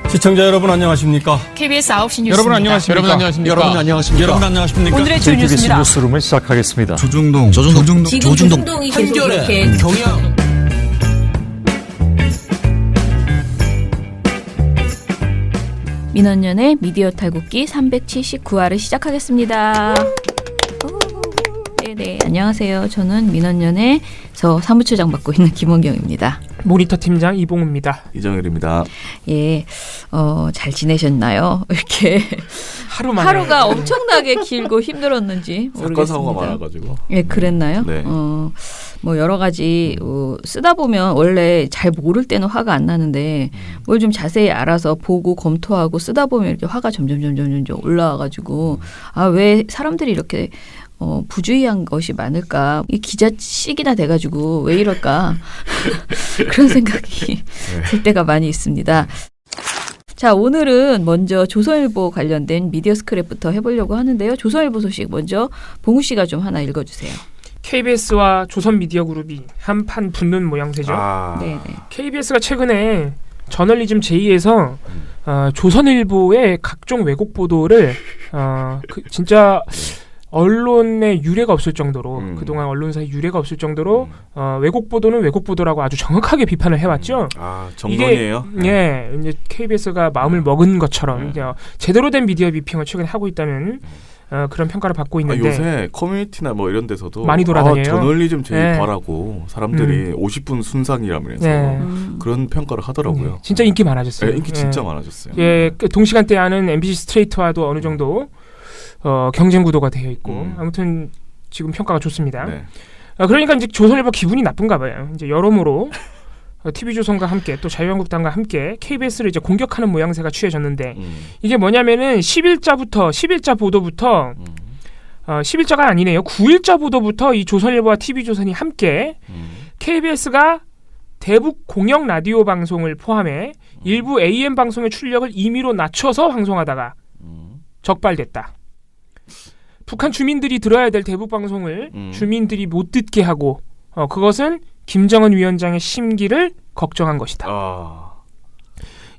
시청자 여러분 안녕하십니까? KBS 9시 뉴스 여러분 안녕하십니까? 여러분 안녕하십니까? 여러분 안녕하십니까? 여러분 안녕하십니까? 오늘의 주요 뉴스입니다. 뉴스룸을 시작하겠습니다. 조중동 조중동이 계속 이렇게 경영 민원연의 미디어 탈곡기 379화를 시작하겠습니다. 네네, 안녕하세요. 저는 민원연에서 사무처장 맡고 있는 김원경입니다. 모니터 팀장 이봉우입니다. 이정일입니다. 예, 잘 지내셨나요? 이렇게 하루가 엄청나게 길고 힘들었는지 모르겠습니다. 사건 사고가 많아가지고. 예, 그랬나요? 네. 뭐 여러 가지 쓰다 보면 원래 잘 모를 때는 화가 안 나는데 뭘 좀 자세히 알아서 보고 검토하고 쓰다 보면 이렇게 화가 점점 올라와가지고 왜 사람들이 이렇게 부주의한 것이 많을까? 이 기자식이나 돼가지고 왜 이럴까? 그런 생각이 들 때가 많이 있습니다. 자, 오늘은 먼저 조선일보 관련된 미디어 스크랩부터 해보려고 하는데요. 조선일보 소식 먼저 봉우 씨가 좀 하나 읽어주세요. KBS와 조선미디어그룹이 한판 붙는 모양새죠. 네네. KBS가 최근에 저널리즘 제2에서 조선일보의 각종 왜곡 보도를 진짜 언론의 유례가 없을 정도로 그동안 언론사의 유례가 없을 정도로 왜곡 보도는 왜곡 보도라고 아주 정확하게 비판을 해왔죠. 정론이에요? 이게 이제 KBS가 마음을 먹은 것처럼 이제 제대로 된 미디어 비평을 최근에 하고 있다는 그런 평가를 받고 있는데 요새 커뮤니티나 뭐 이런 데서도 많이 돌아다녀요. 저널리즘 네. 제2과라고 사람들이 50분 순상이라면서 네. 그런 평가를 하더라고요. 네. 진짜 인기 많아졌어요. 네, 인기 진짜 많아졌어요. 예, 그 동시간대에 하는 MBC 스트레이트와도 어느 정도 경쟁 구도가 되어 있고 아무튼 지금 평가가 좋습니다. 네. 그러니까 이제 조선일보 기분이 나쁜가 봐요. 이제 여러모로 TV조선과 함께 또 자유한국당과 함께 KBS를 이제 공격하는 모양새가 취해졌는데 이게 뭐냐면은 11자 보도부터 11자가 아니네요. 9일자 보도부터 이 조선일보와 TV조선이 함께 KBS가 대북 공영 라디오 방송을 포함해 일부 AM 방송의 출력을 임의로 낮춰서 방송하다가 적발됐다. 북한 주민들이 들어야 될 대북 방송을 주민들이 못 듣게 하고 그것은 김정은 위원장의 심기를 걱정한 것이다.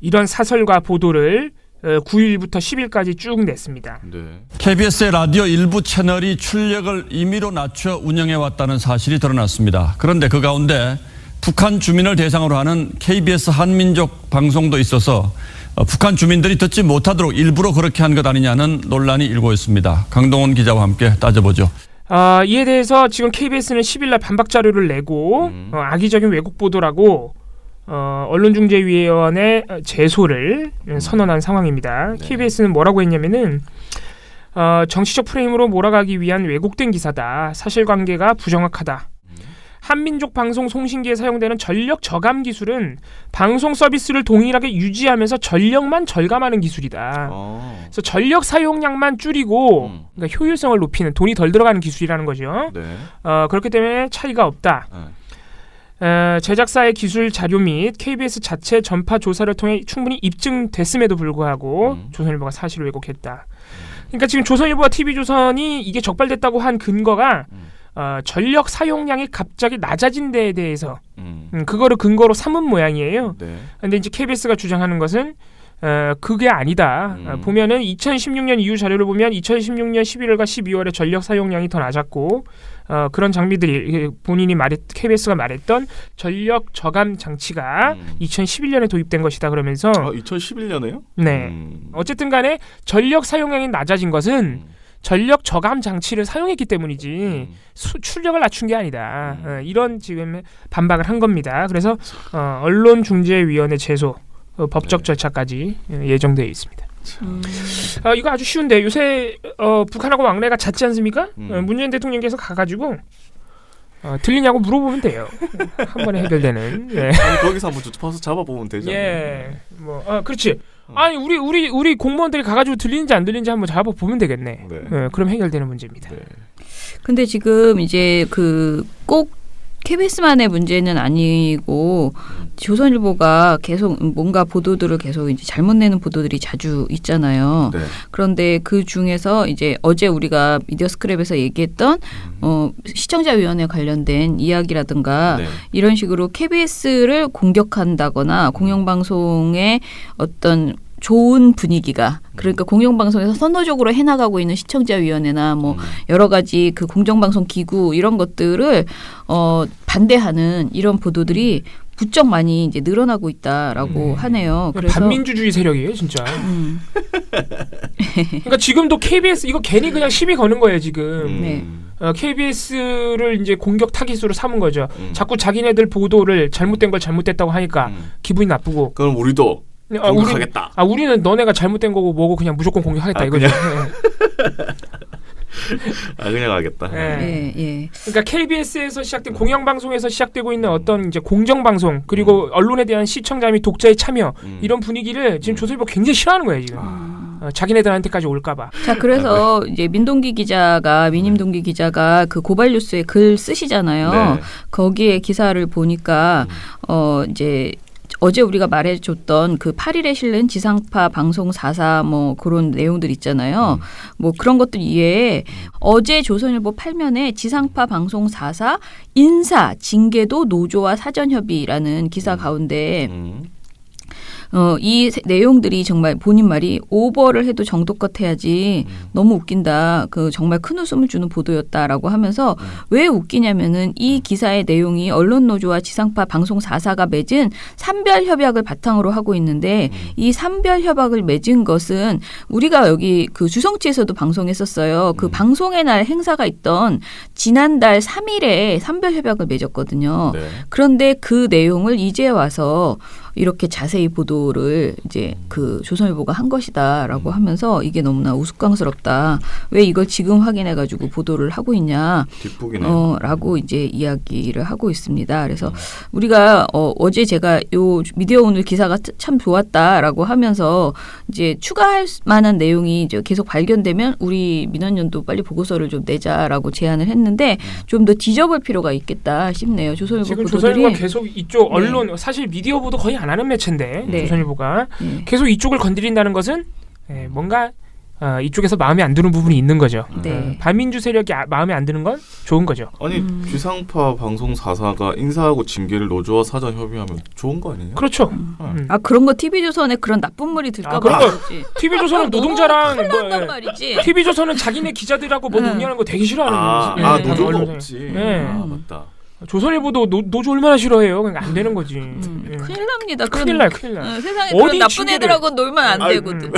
이런 사설과 보도를 9일부터 10일까지 쭉 냈습니다. 네. KBS의 라디오 일부 채널이 출력을 임의로 낮춰 운영해왔다는 사실이 드러났습니다. 그런데 그 가운데 북한 주민을 대상으로 하는 KBS 한민족 방송도 있어서 북한 주민들이 듣지 못하도록 일부러 그렇게 한 것 아니냐는 논란이 일고 있습니다. 강동원 기자와 함께 따져보죠. 이에 대해서 지금 KBS는 10일날 반박 자료를 내고 악의적인 왜곡 보도라고 언론중재위원회 제소를 선언한 상황입니다. 네. KBS는 뭐라고 했냐면은 정치적 프레임으로 몰아가기 위한 왜곡된 기사다. 사실관계가 부정확하다. 한민족 방송 송신기에 사용되는 전력 저감 기술은 방송 서비스를 동일하게 유지하면서 전력만 절감하는 기술이다. 그래서 전력 사용량만 줄이고 그러니까 효율성을 높이는 돈이 덜 들어가는 기술이라는 거죠. 네. 그렇기 때문에 차이가 없다. 제작사의 기술 자료 및 KBS 자체 전파 조사를 통해 충분히 입증됐음에도 불구하고 조선일보가 사실을 왜곡했다. 그러니까 지금 조선일보와 TV조선이 이게 적발됐다고 한 근거가 전력 사용량이 갑자기 낮아진 데에 대해서 그거를 근거로 삼은 모양이에요. 네. 근데 이제 KBS가 주장하는 것은 그게 아니다. 보면은 2016년 이후 자료를 보면 2016년 11월과 12월에 전력 사용량이 더 낮았고 그런 장비들이 본인이 KBS가 말했던 전력 저감 장치가 2011년에 도입된 것이다 그러면서 2011년에요? 네. 어쨌든 간에 전력 사용량이 낮아진 것은 전력 저감 장치를 사용했기 때문이지 출력을 낮춘 게 아니다. 이런 지금 반박을 한 겁니다. 그래서 언론중재위원회 제소 법적 절차까지 예정되어 있습니다. 이거 아주 쉬운데 요새 북한하고 왕래가 잦지 않습니까? 문재인 대통령께서 가가지고 들리냐고 물어보면 돼요. 한 번에 해결되는. 예. 아니, 거기서 한번 파서 잡아보면 되잖아요. 예. 그렇지. 아니 우리 공무원들이 가가지고 들리는지 안 들리는지 한번 잡아보면 되겠네. 네. 그럼 해결되는 문제입니다. 네. 근데 지금 이제 꼭 KBS만의 문제는 아니고 조선일보가 계속 뭔가 보도들을 계속 이제 잘못 내는 보도들이 자주 있잖아요. 네. 그런데 그 중에서 이제 어제 우리가 미디어 스크랩에서 얘기했던 시청자위원회 관련된 이야기라든가 네. 이런 식으로 KBS를 공격한다거나 공영방송의 어떤 좋은 분위기가 그러니까 공영방송에서 선도적으로 해나가고 있는 시청자위원회나 뭐 여러 가지 그 공정방송 기구 이런 것들을 반대하는 이런 보도들이 부쩍 많이 이제 늘어나고 있다라고 하네요. 그래서 반민주주의 세력이에요, 진짜. 그러니까 지금도 KBS 이거 괜히 그냥 시비 거는 거예요, 지금. 네. KBS를 이제 공격 타깃으로 삼은 거죠. 자꾸 자기네들 보도를 잘못된 걸 잘못됐다고 하니까 기분이 나쁘고. 그럼 우리도 공격하겠다. 우리는 너네가 잘못된 거고 뭐고 그냥 무조건 공격하겠다 이거죠. 그냥 하겠다. 예, 예. 그러니까 KBS에서 시작된 공영방송에서 시작되고 있는 어떤 이제 공정방송 그리고 언론에 대한 시청자 및 독자의 참여 이런 분위기를 지금 조선일보 굉장히 싫어하는 거예요 지금. 자기네들한테까지 올까봐. 자, 그래서 이제 민동기 기자가 민임동기 기자가 그 고발뉴스에 글 쓰시잖아요. 네. 거기에 기사를 보니까 이제 어제 우리가 말해줬던 그 8일에 실린 지상파 방송 4사 뭐 그런 내용들 있잖아요. 뭐 그런 것들 이외에 어제 조선일보 8면에 지상파 방송 4사 인사 징계도 노조와 사전협의라는 기사 가운데 이 내용들이 정말 본인 말이 오버를 해도 정도껏 해야지 너무 웃긴다. 그 정말 큰 웃음을 주는 보도였다라고 하면서 왜 웃기냐면은 이 기사의 내용이 언론노조와 지상파 방송 4사가 맺은 산별협약을 바탕으로 하고 있는데 이 산별협약을 맺은 것은 우리가 여기 그 주성치에서도 방송했었어요. 그 방송의 날 행사가 있던 지난달 3일에 산별협약을 맺었거든요. 네. 그런데 그 내용을 이제 와서 이렇게 자세히 보도를 이제 그 조선일보가 한 것이다라고 하면서 이게 너무나 우스꽝스럽다. 왜 이걸 지금 확인해가지고 보도를 하고 있냐? 뒷북이네. 라고 이제 이야기를 하고 있습니다. 그래서 우리가 어제 제가 요 미디어 오늘 기사가 참 좋았다라고 하면서 이제 추가할 만한 내용이 이제 계속 발견되면 우리 민원연도 빨리 보고서를 좀 내자라고 제안을 했는데 좀 더 뒤져볼 필요가 있겠다 싶네요. 조선일보 지금 보도들이 조선일보가 계속 이쪽 언론 사실 미디어 보도 거의 안 하는 매체인데 네. 조선일보가 네. 계속 이쪽을 건드린다는 것은 뭔가 이쪽에서 마음에 안 드는 부분이 있는 거죠. 네. 반민주 세력이 마음에 안 드는 건 좋은 거죠. 아니 지상파 방송 4사가 인사하고 징계를 노조와 사전 협의하면 좋은 거 아니에요? 그렇죠. 아 그런 거 TV조선에 그런 나쁜 물이 들까 그런 봐 거 그렇지. TV조선은 노동자랑 큰일 난단 말이지. TV조선은 자기네 기자들하고 뭐 논의하는 거 되게 싫어하는 거지. 노조가 언론사에. 없지. 네. 맞다. 조선일보도 노조 얼마나 싫어해요. 그러니까 안 되는 거지. 예. 큰일 납니다. 큰일 날. 세상에 어디 그런 나쁜 친구들. 애들하고는 놀면 안 아이, 되거든.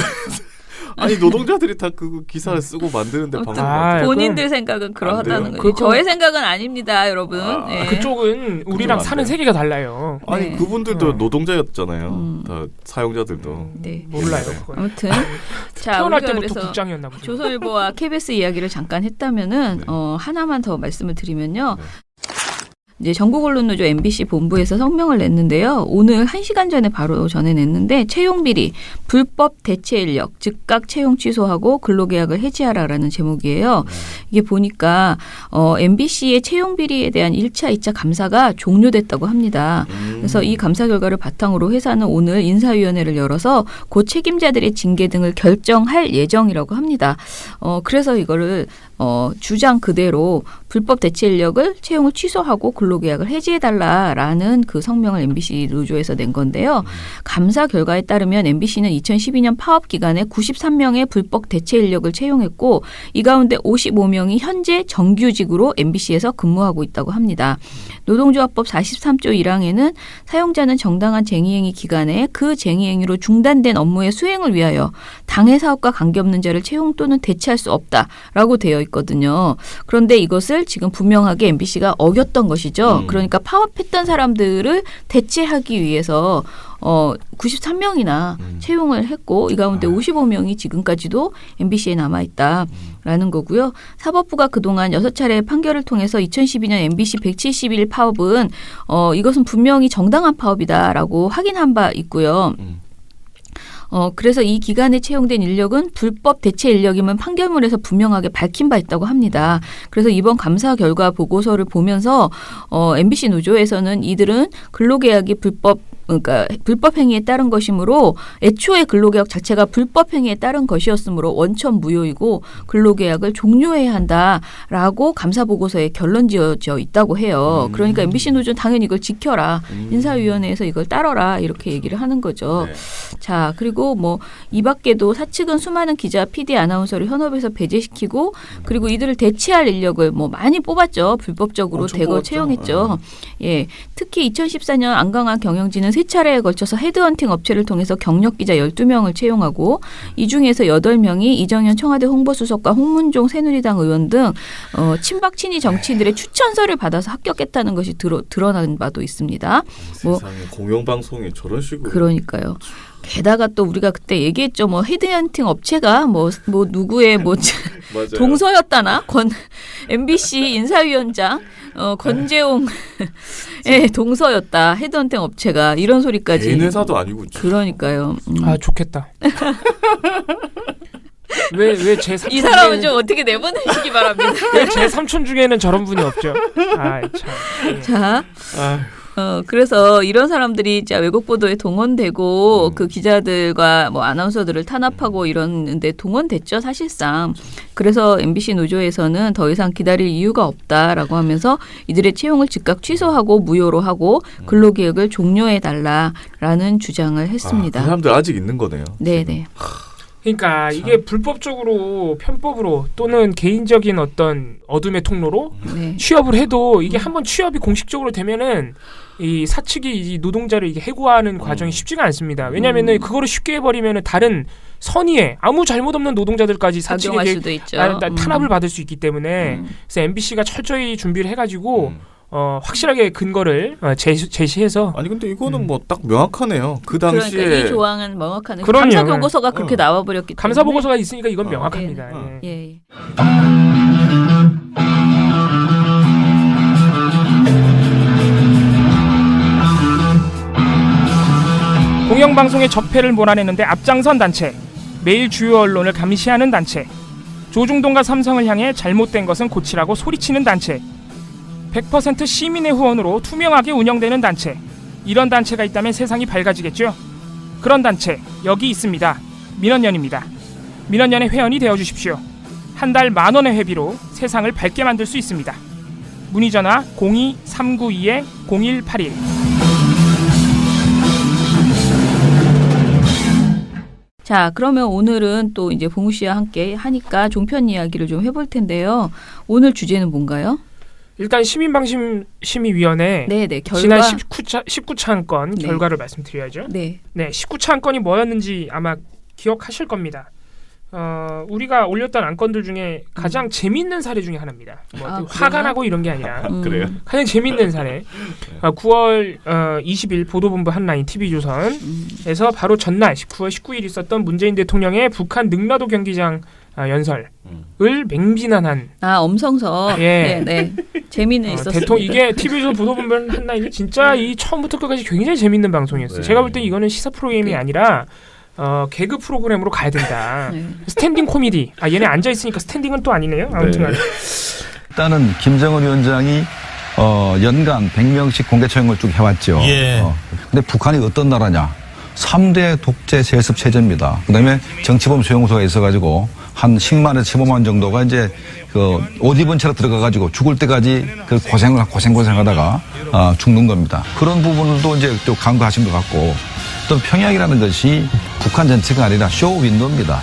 아니 노동자들이 다 그 기사를 쓰고 만드는데 아무튼 방송 본인들 생각은 그러하다는 돼요. 거죠. 저의 생각은 아닙니다, 여러분. 예. 그쪽은 우리랑 안 사는 돼요. 세계가 달라요. 아니 네. 그분들도 노동자였잖아요. 다 사용자들도. 네. 몰라요. 그건. 아무튼 자 태어날 우리가 때부터 그래서 국장이었나 보죠. 조선일보와 KBS 이야기를 잠깐 했다면은 네. 하나만 더 말씀을 드리면요. 네. 이제 전국언론노조 MBC 본부에서 성명을 냈는데요. 오늘 1시간 전에 바로 전해냈는데 채용비리, 불법 대체 인력, 즉각 채용 취소하고 근로계약을 해지하라라는 제목이에요. 이게 보니까 MBC의 채용비리에 대한 1차, 2차 감사가 종료됐다고 합니다. 그래서 이 감사 결과를 바탕으로 회사는 오늘 인사위원회를 열어서 고 책임자들의 징계 등을 결정할 예정이라고 합니다. 그래서 이거를 주장 그대로 불법 대체 인력을 채용을 취소하고 근로계약을 해지해달라라는 그 성명을 MBC 노조에서 낸 건데요. 감사 결과에 따르면 MBC는 2012년 파업 기간에 93명의 불법 대체 인력을 채용했고 이 가운데 55명이 현재 정규직으로 MBC에서 근무하고 있다고 합니다. 노동조합법 43조 1항에는 사용자는 정당한 쟁의행위 기간에 그 쟁의행위로 중단된 업무의 수행을 위하여 당해 사업과 관계없는 자를 채용 또는 대체할 수 없다라고 되어 있거든요. 그런데 이것을 지금 분명하게 MBC가 어겼던 것이죠. 그러니까 파업했던 사람들을 대체하기 위해서 93명이나 채용을 했고 이 가운데 55명이 지금까지도 MBC에 남아있다라는 거고요. 사법부가 그동안 6차례의 판결을 통해서 2012년 MBC 171 파업은 이것은 분명히 정당한 파업이다라고 확인한 바 있고요. 그래서 이 기간에 채용된 인력은 불법 대체 인력임은 판결문에서 분명하게 밝힌 바 있다고 합니다. 그래서 이번 감사 결과 보고서를 보면서 MBC 노조에서는 이들은 근로계약이 그러니까 불법 행위에 따른 것이므로 애초에 근로계약 자체가 불법 행위에 따른 것이었으므로 원천 무효이고 근로계약을 종료해야 한다라고 감사 보고서에 결론 지어져 있다고 해요. 그러니까 MBC 노조는 당연히 이걸 지켜라. 인사위원회에서 이걸 따라라 이렇게 얘기를 하는 거죠. 네. 자, 그리고 뭐 이 밖에도 사측은 수많은 기자, PD, 아나운서를 현업에서 배제시키고 그리고 이들을 대체할 인력을 뭐 많이 뽑았죠. 불법적으로 엄청 대거 뽑았죠. 채용했죠. 예, 특히 2014년 안강한 경영진은 3차례에 걸쳐서 헤드헌팅 업체를 통해서 경력 기자 12명을 채용하고 이 중에서 8명이 이정현 청와대 홍보수석과 홍문종 새누리당 의원 등 친박 친이 정치인들의 추천서를 받아서 합격했다는 것이 드러난 바도 있습니다. 뭐 세상에 공영방송이 저런 식으로. 그러니까요. 게다가 또 우리가 그때 얘기했죠. 뭐 헤드헌팅 업체가 뭐 누구의 뭐 맞아요. 동서였다나 MBC 인사위원장 권재홍 예, 동서였다. 헤드헌팅 업체가 이런 소리까지. 개인 회사도 아니고. 그러니까요. 아 좋겠다. 왜 제 삼촌 이 사람은 좀 어떻게 내보내시기 바랍니다. 제 삼촌 중에는 저런 분이 없죠. 아 참. 예. 자. 아휴. 그래서 이런 사람들이 자 외국 보도에 동원되고 그 기자들과 뭐 아나운서들을 탄압하고 이러는데 동원됐죠, 사실상. 그래서 MBC 노조에서는 더 이상 기다릴 이유가 없다라고 하면서 이들의 채용을 즉각 취소하고 무효로 하고 근로계약을 종료해달라라는 주장을 했습니다. 그 사람들 아직 있는 거네요. 네네. 그러니까 이게 불법적으로 편법으로 또는 개인적인 어떤 어둠의 통로로 네. 취업을 해도 이게 한번 취업이 공식적으로 되면은 이 사측이 이 노동자를 이게 해고하는 과정이 쉽지가 않습니다. 왜냐하면은 그거를 쉽게 해버리면은 다른 선의에 아무 잘못 없는 노동자들까지 작용할 사측에게 수도 있죠. 탄압을 받을 수 있기 때문에 그래서 MBC가 철저히 준비를 해가지고 확실하게 근거를 제시해서. 아니 근데 이거는 뭐 딱 명확하네요. 그 당시에. 그러니까 이 조항은 명확하네. 그럼요. 감사 보고서가 그렇게 나와버렸기 때문에. 감사 보고서가 있으니까 이건 명확합니다. 네. 예. 예. 공영방송의 적폐를 몰아내는데 앞장선 단체, 매일 주요 언론을 감시하는 단체, 조중동과 삼성을 향해 잘못된 것은 고치라고 소리치는 단체, 100% 시민의 후원으로 투명하게 운영되는 단체, 이런 단체가 있다면 세상이 밝아지겠죠? 그런 단체 여기 있습니다. 민원연입니다. 민원연의 회원이 되어주십시오. 한 달 10,000원의 회비로 세상을 밝게 만들 수 있습니다. 문의전화 02-392-0181. 자, 그러면 오늘은 또 이제 봉우 씨와 함께 하니까 종편 이야기를 좀 해볼 텐데요. 오늘 주제는 뭔가요? 일단 시민방심심의위원회 네네, 결과. 지난 19차 한건 네. 결과를 말씀드려야죠. 네. 네, 19차 한건이 뭐였는지 아마 기억하실 겁니다. 우리가 올렸던 안건들 중에 가장 재밌는 사례 중에 하나입니다. 뭐 아, 화가 그래요? 나고 이런 게 아니라 그래요? 가장 재밌는 사례. 9월 20일 보도본부 한라인 TV조선에서 바로 전날 9월 19일 있었던 문재인 대통령의 북한 능라도 경기장 연설을 맹비난한. 엄성서. 예. 네. 재미는 있었습니다. 이게 TV조선 보도본부 한라인이 진짜 이 처음부터 끝까지 굉장히 재밌는 방송이었어요. 네. 제가 볼 때 이거는 시사 프로그램이 아니라 개그 프로그램으로 가야 된다. 네. 스탠딩 코미디. 얘네 앉아 있으니까 스탠딩은 또 아니네요. 아무튼 네. 일단은 김정은 위원장이 연간 100명씩 공개 채용을 쭉 해왔죠. 예. 근데 북한이 어떤 나라냐? 3대 독재 세습 체제입니다. 그다음에 정치범 수용소가 있어가지고 한 10만에서 15만 정도가 이제 옷 입은 채로 들어가가지고 죽을 때까지 그 고생하다가 죽는 겁니다. 그런 부분도 이제 또 간과하신 것 같고, 또 평양이라는 것이 북한 전체가 아니라 쇼윈도입니다.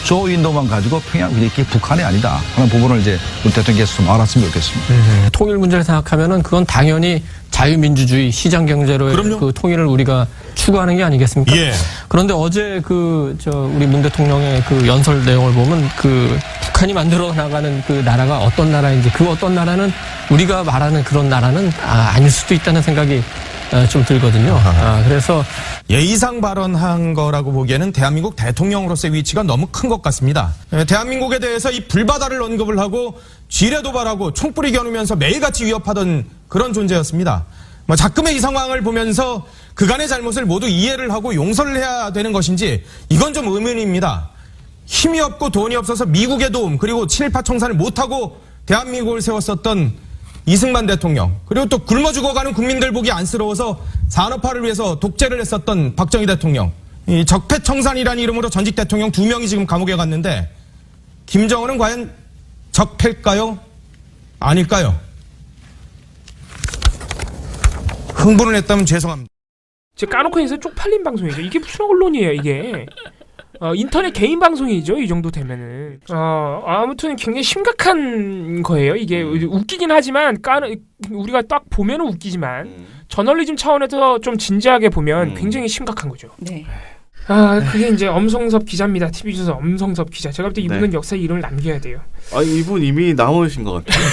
쇼윈도만 가지고 평양 이게 북한이 아니다 하는 부분을 이제 우리 대통령께서 좀 알았으면 좋겠습니다. 통일 문제를 생각하면은 그건 당연히 자유민주주의 시장 경제로의 그럼요. 그 통일을 우리가 추구하는 게 아니겠습니까? 예. 그런데 어제 우리 문 대통령의 그 연설 내용을 보면 북한이 만들어 나가는 그 나라가 어떤 나라인지, 그 어떤 나라는 우리가 말하는 그런 나라는 아닐 수도 있다는 생각이 좀 들거든요. 그래서 예의상 발언한 거라고 보기에는 대한민국 대통령으로서의 위치가 너무 큰 것 같습니다. 대한민국에 대해서 이 불바다를 언급을 하고 지뢰 도발하고 총뿌리 겨누면서 매일같이 위협하던 그런 존재였습니다. 자금의 이 상황을 보면서 그간의 잘못을 모두 이해를 하고 용서를 해야 되는 것인지 이건 좀 의문입니다. 힘이 없고 돈이 없어서 미국의 도움 그리고 친일파 청산을 못하고 대한민국을 세웠었던 이승만 대통령 그리고 또 굶어 죽어가는 국민들 보기 안쓰러워서 산업화를 위해서 독재를 했었던 박정희 대통령 이 적폐청산이라는 이름으로 전직 대통령 2명이 지금 감옥에 갔는데 김정은은 과연 적폐일까요? 아닐까요? 흥분을 했다면 죄송합니다. 제가 까놓고 해서 쪽팔린 방송이죠. 이게 무슨 언론이에요, 이게. 인터넷 개인 방송이죠, 이 정도 되면은. 아무튼 굉장히 심각한 거예요. 이게 웃기긴 하지만, 우리가 딱 보면은 웃기지만, 저널리즘 차원에서 좀 진지하게 보면 굉장히 심각한 거죠. 네. 그게 이제 엄성섭 기자입니다. TV조선 엄성섭 기자. 제가 볼 때 이분은 역사에 이름을 남겨야 돼요. 이분 이미 남으신 것 같아요.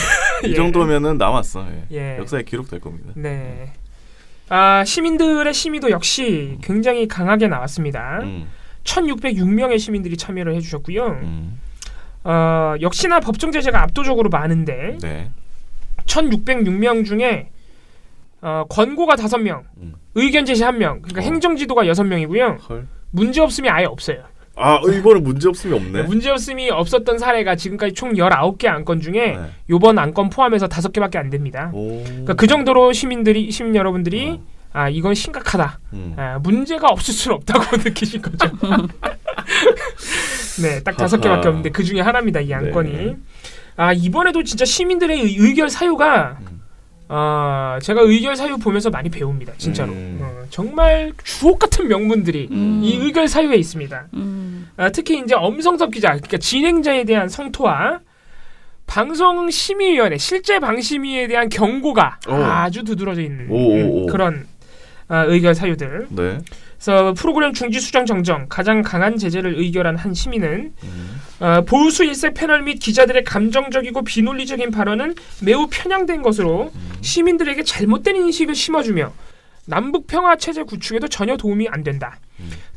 이 정도면은 남았어. 예. 역사에 기록될 겁니다. 네. 시민들의 심의도 역시 굉장히 강하게 나왔습니다. 1606명의 시민들이 참여를 해주셨고요. 역시나 법정 제재가 압도적으로 많은데 네. 1606명 중에 권고가 5명, 의견 제시 1명, 그러니까 행정지도가 6명이고요. 헐. 문제없음이 아예 없어요. 이번에 문제없음이 없네. 문제없음이 없었던 사례가 지금까지 총 19개 안건 중에 요번 안건 포함해서 5개밖에 안 됩니다. 그러니까 그 정도로 시민 여러분들이 이건 심각하다. 문제가 없을 수는 없다고 느끼신 거죠. 네, 딱 5개밖에 없는데 그 중에 하나입니다. 이 안건이. 네. 이번에도 진짜 시민들의 의결 사유가 제가 의결 사유 보면서 많이 배웁니다. 진짜로. 정말 주옥 같은 명문들이 이 의결 사유에 있습니다. 특히 이제 엄성섭 기자, 그러니까 진행자에 대한 성토와 방송심의위원회, 실제 방심위에 대한 경고가 아주 두드러져 있는 그런 의결 사유들. 네. 그래서 프로그램 중지 수정 정정 가장 강한 제재를 의결한 한 시민은 보수 일색 패널 및 기자들의 감정적이고 비논리적인 발언은 매우 편향된 것으로 시민들에게 잘못된 인식을 심어주며 남북 평화 체제 구축에도 전혀 도움이 안 된다.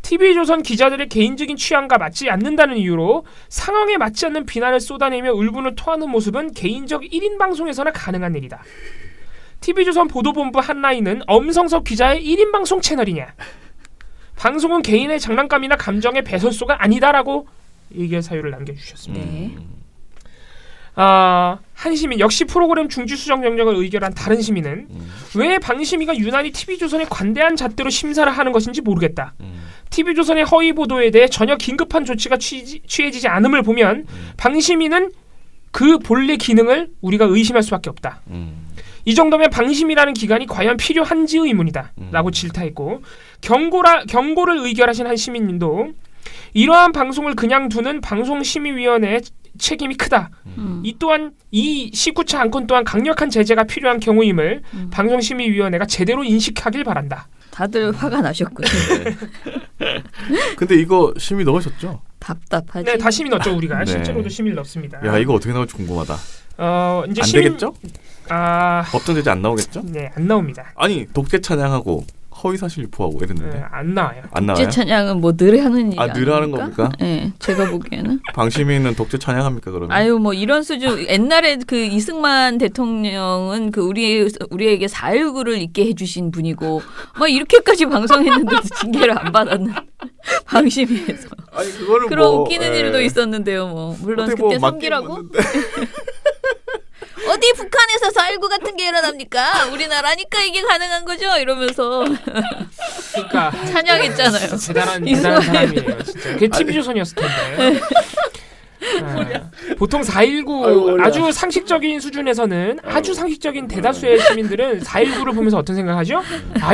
TV조선 기자들의 개인적인 취향과 맞지 않는다는 이유로 상황에 맞지 않는 비난을 쏟아내며 울분을 토하는 모습은 개인적 1인 방송에서나 가능한 일이다. TV조선 보도본부 한라인은 엄성섭 기자의 1인 방송 채널이냐? 방송은 개인의 장난감이나 감정의 배설소가 아니다라고 의견 사유를 남겨주셨습니다. 네. 한 시민 역시 프로그램 중지 수정 명령을 의결한 다른 시민은 왜 방심위가 유난히 TV조선의 관대한 잣대로 심사를 하는 것인지 모르겠다. TV조선의 허위 보도에 대해 전혀 긴급한 조치가 취해지지 않음을 보면 방심위는 그 본래 기능을 우리가 의심할 수밖에 없다. 이 정도면 방심이라는 기관이 과연 필요한지 의문이다 라고 질타했고 경고를 의결하신 한 시민님도 이러한 방송을 그냥 두는 방송심의위원회의 책임이 크다. 이 또한 이 19차 안건 또한 강력한 제재가 필요한 경우임을 방송심의위원회가 제대로 인식하길 바란다. 다들 화가 나셨군요. 근데 이거 심의 넣으셨죠? 답답하지. 네, 다 심의 넣었죠 우리가. 네. 실제로도 심의를 넣습니다. 야, 이거 어떻게 나올지 궁금하다. 이제 안 되겠죠? 법정 제재 안 나오겠죠? 네, 안 나옵니다. 아니, 독재 찬양하고 허위사실 유포하고 이랬는데. 안 나와요. 안 나와요? 독재 찬양은 뭐 늘 하는 얘기 늘 하는 겁니까? 네, 제가 보기에는. 방심위는 독재 찬양합니까 그러면? 아유, 뭐 이런 수준. 옛날에 그 이승만 대통령은 그 우리에게 4.19를 잊게 해주신 분이고, 막 이렇게까지 방송했는데도 징계를 안 받았는 방심위에서. 아니 그거는 그런 뭐, 웃기는 일도 있었는데요. 뭐 물론 어떻게 그때 뭐 섬기라고. 어디 북한에서 4.19 같은 게 일어납니까? 우리나라니까 이게 가능한 거죠? 이러면서 그러니까 찬양했잖아요. 대단한 사람이에요. 진짜. 그게 TV조선이었을 텐데. 보통 4.19 아주 상식적인 수준에서는 아주 상식적인 대다수의 시민들은 4.19를 보면서 어떤 생각하죠?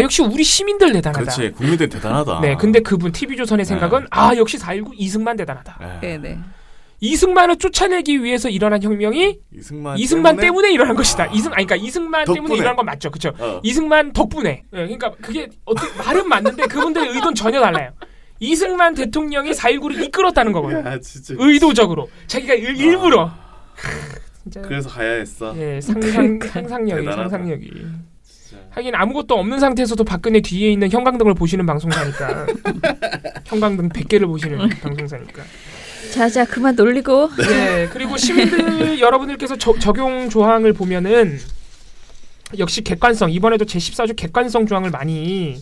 역시 우리 시민들 대단하다. 그렇지, 국민들 대단하다. 네, 근데 그분 TV조선의 생각은 역시 4.19 이승만 대단하다. 네네. 이승만을 쫓아내기 위해서 일어난 혁명이 이승만 때문에 일어난 것이다. 그러니까 이승만 덕분에. 때문에 일어난 건 맞죠, 그렇죠? 이승만 덕분에. 그러니까 그게 어떻게 말은 맞는데 그분들의 의도는 전혀 달라요. 이승만 대통령이 4.19를 이끌었다는 거거든요. 진짜. 의도적으로 자기가 일부러. 진짜. 그래서 가야 했어. 예, 상상력이. 하긴 아무것도 없는 상태에서도 박근혜 뒤에 있는 형광등을 보시는 방송사니까. 형광등 100개를 보시는 방송사니까. 자, 그만 놀리고. 네, 그리고 시민들 여러분들께서 적용 조항을 보면은 역시 객관성 이번에도 제14조 객관성 조항을 많이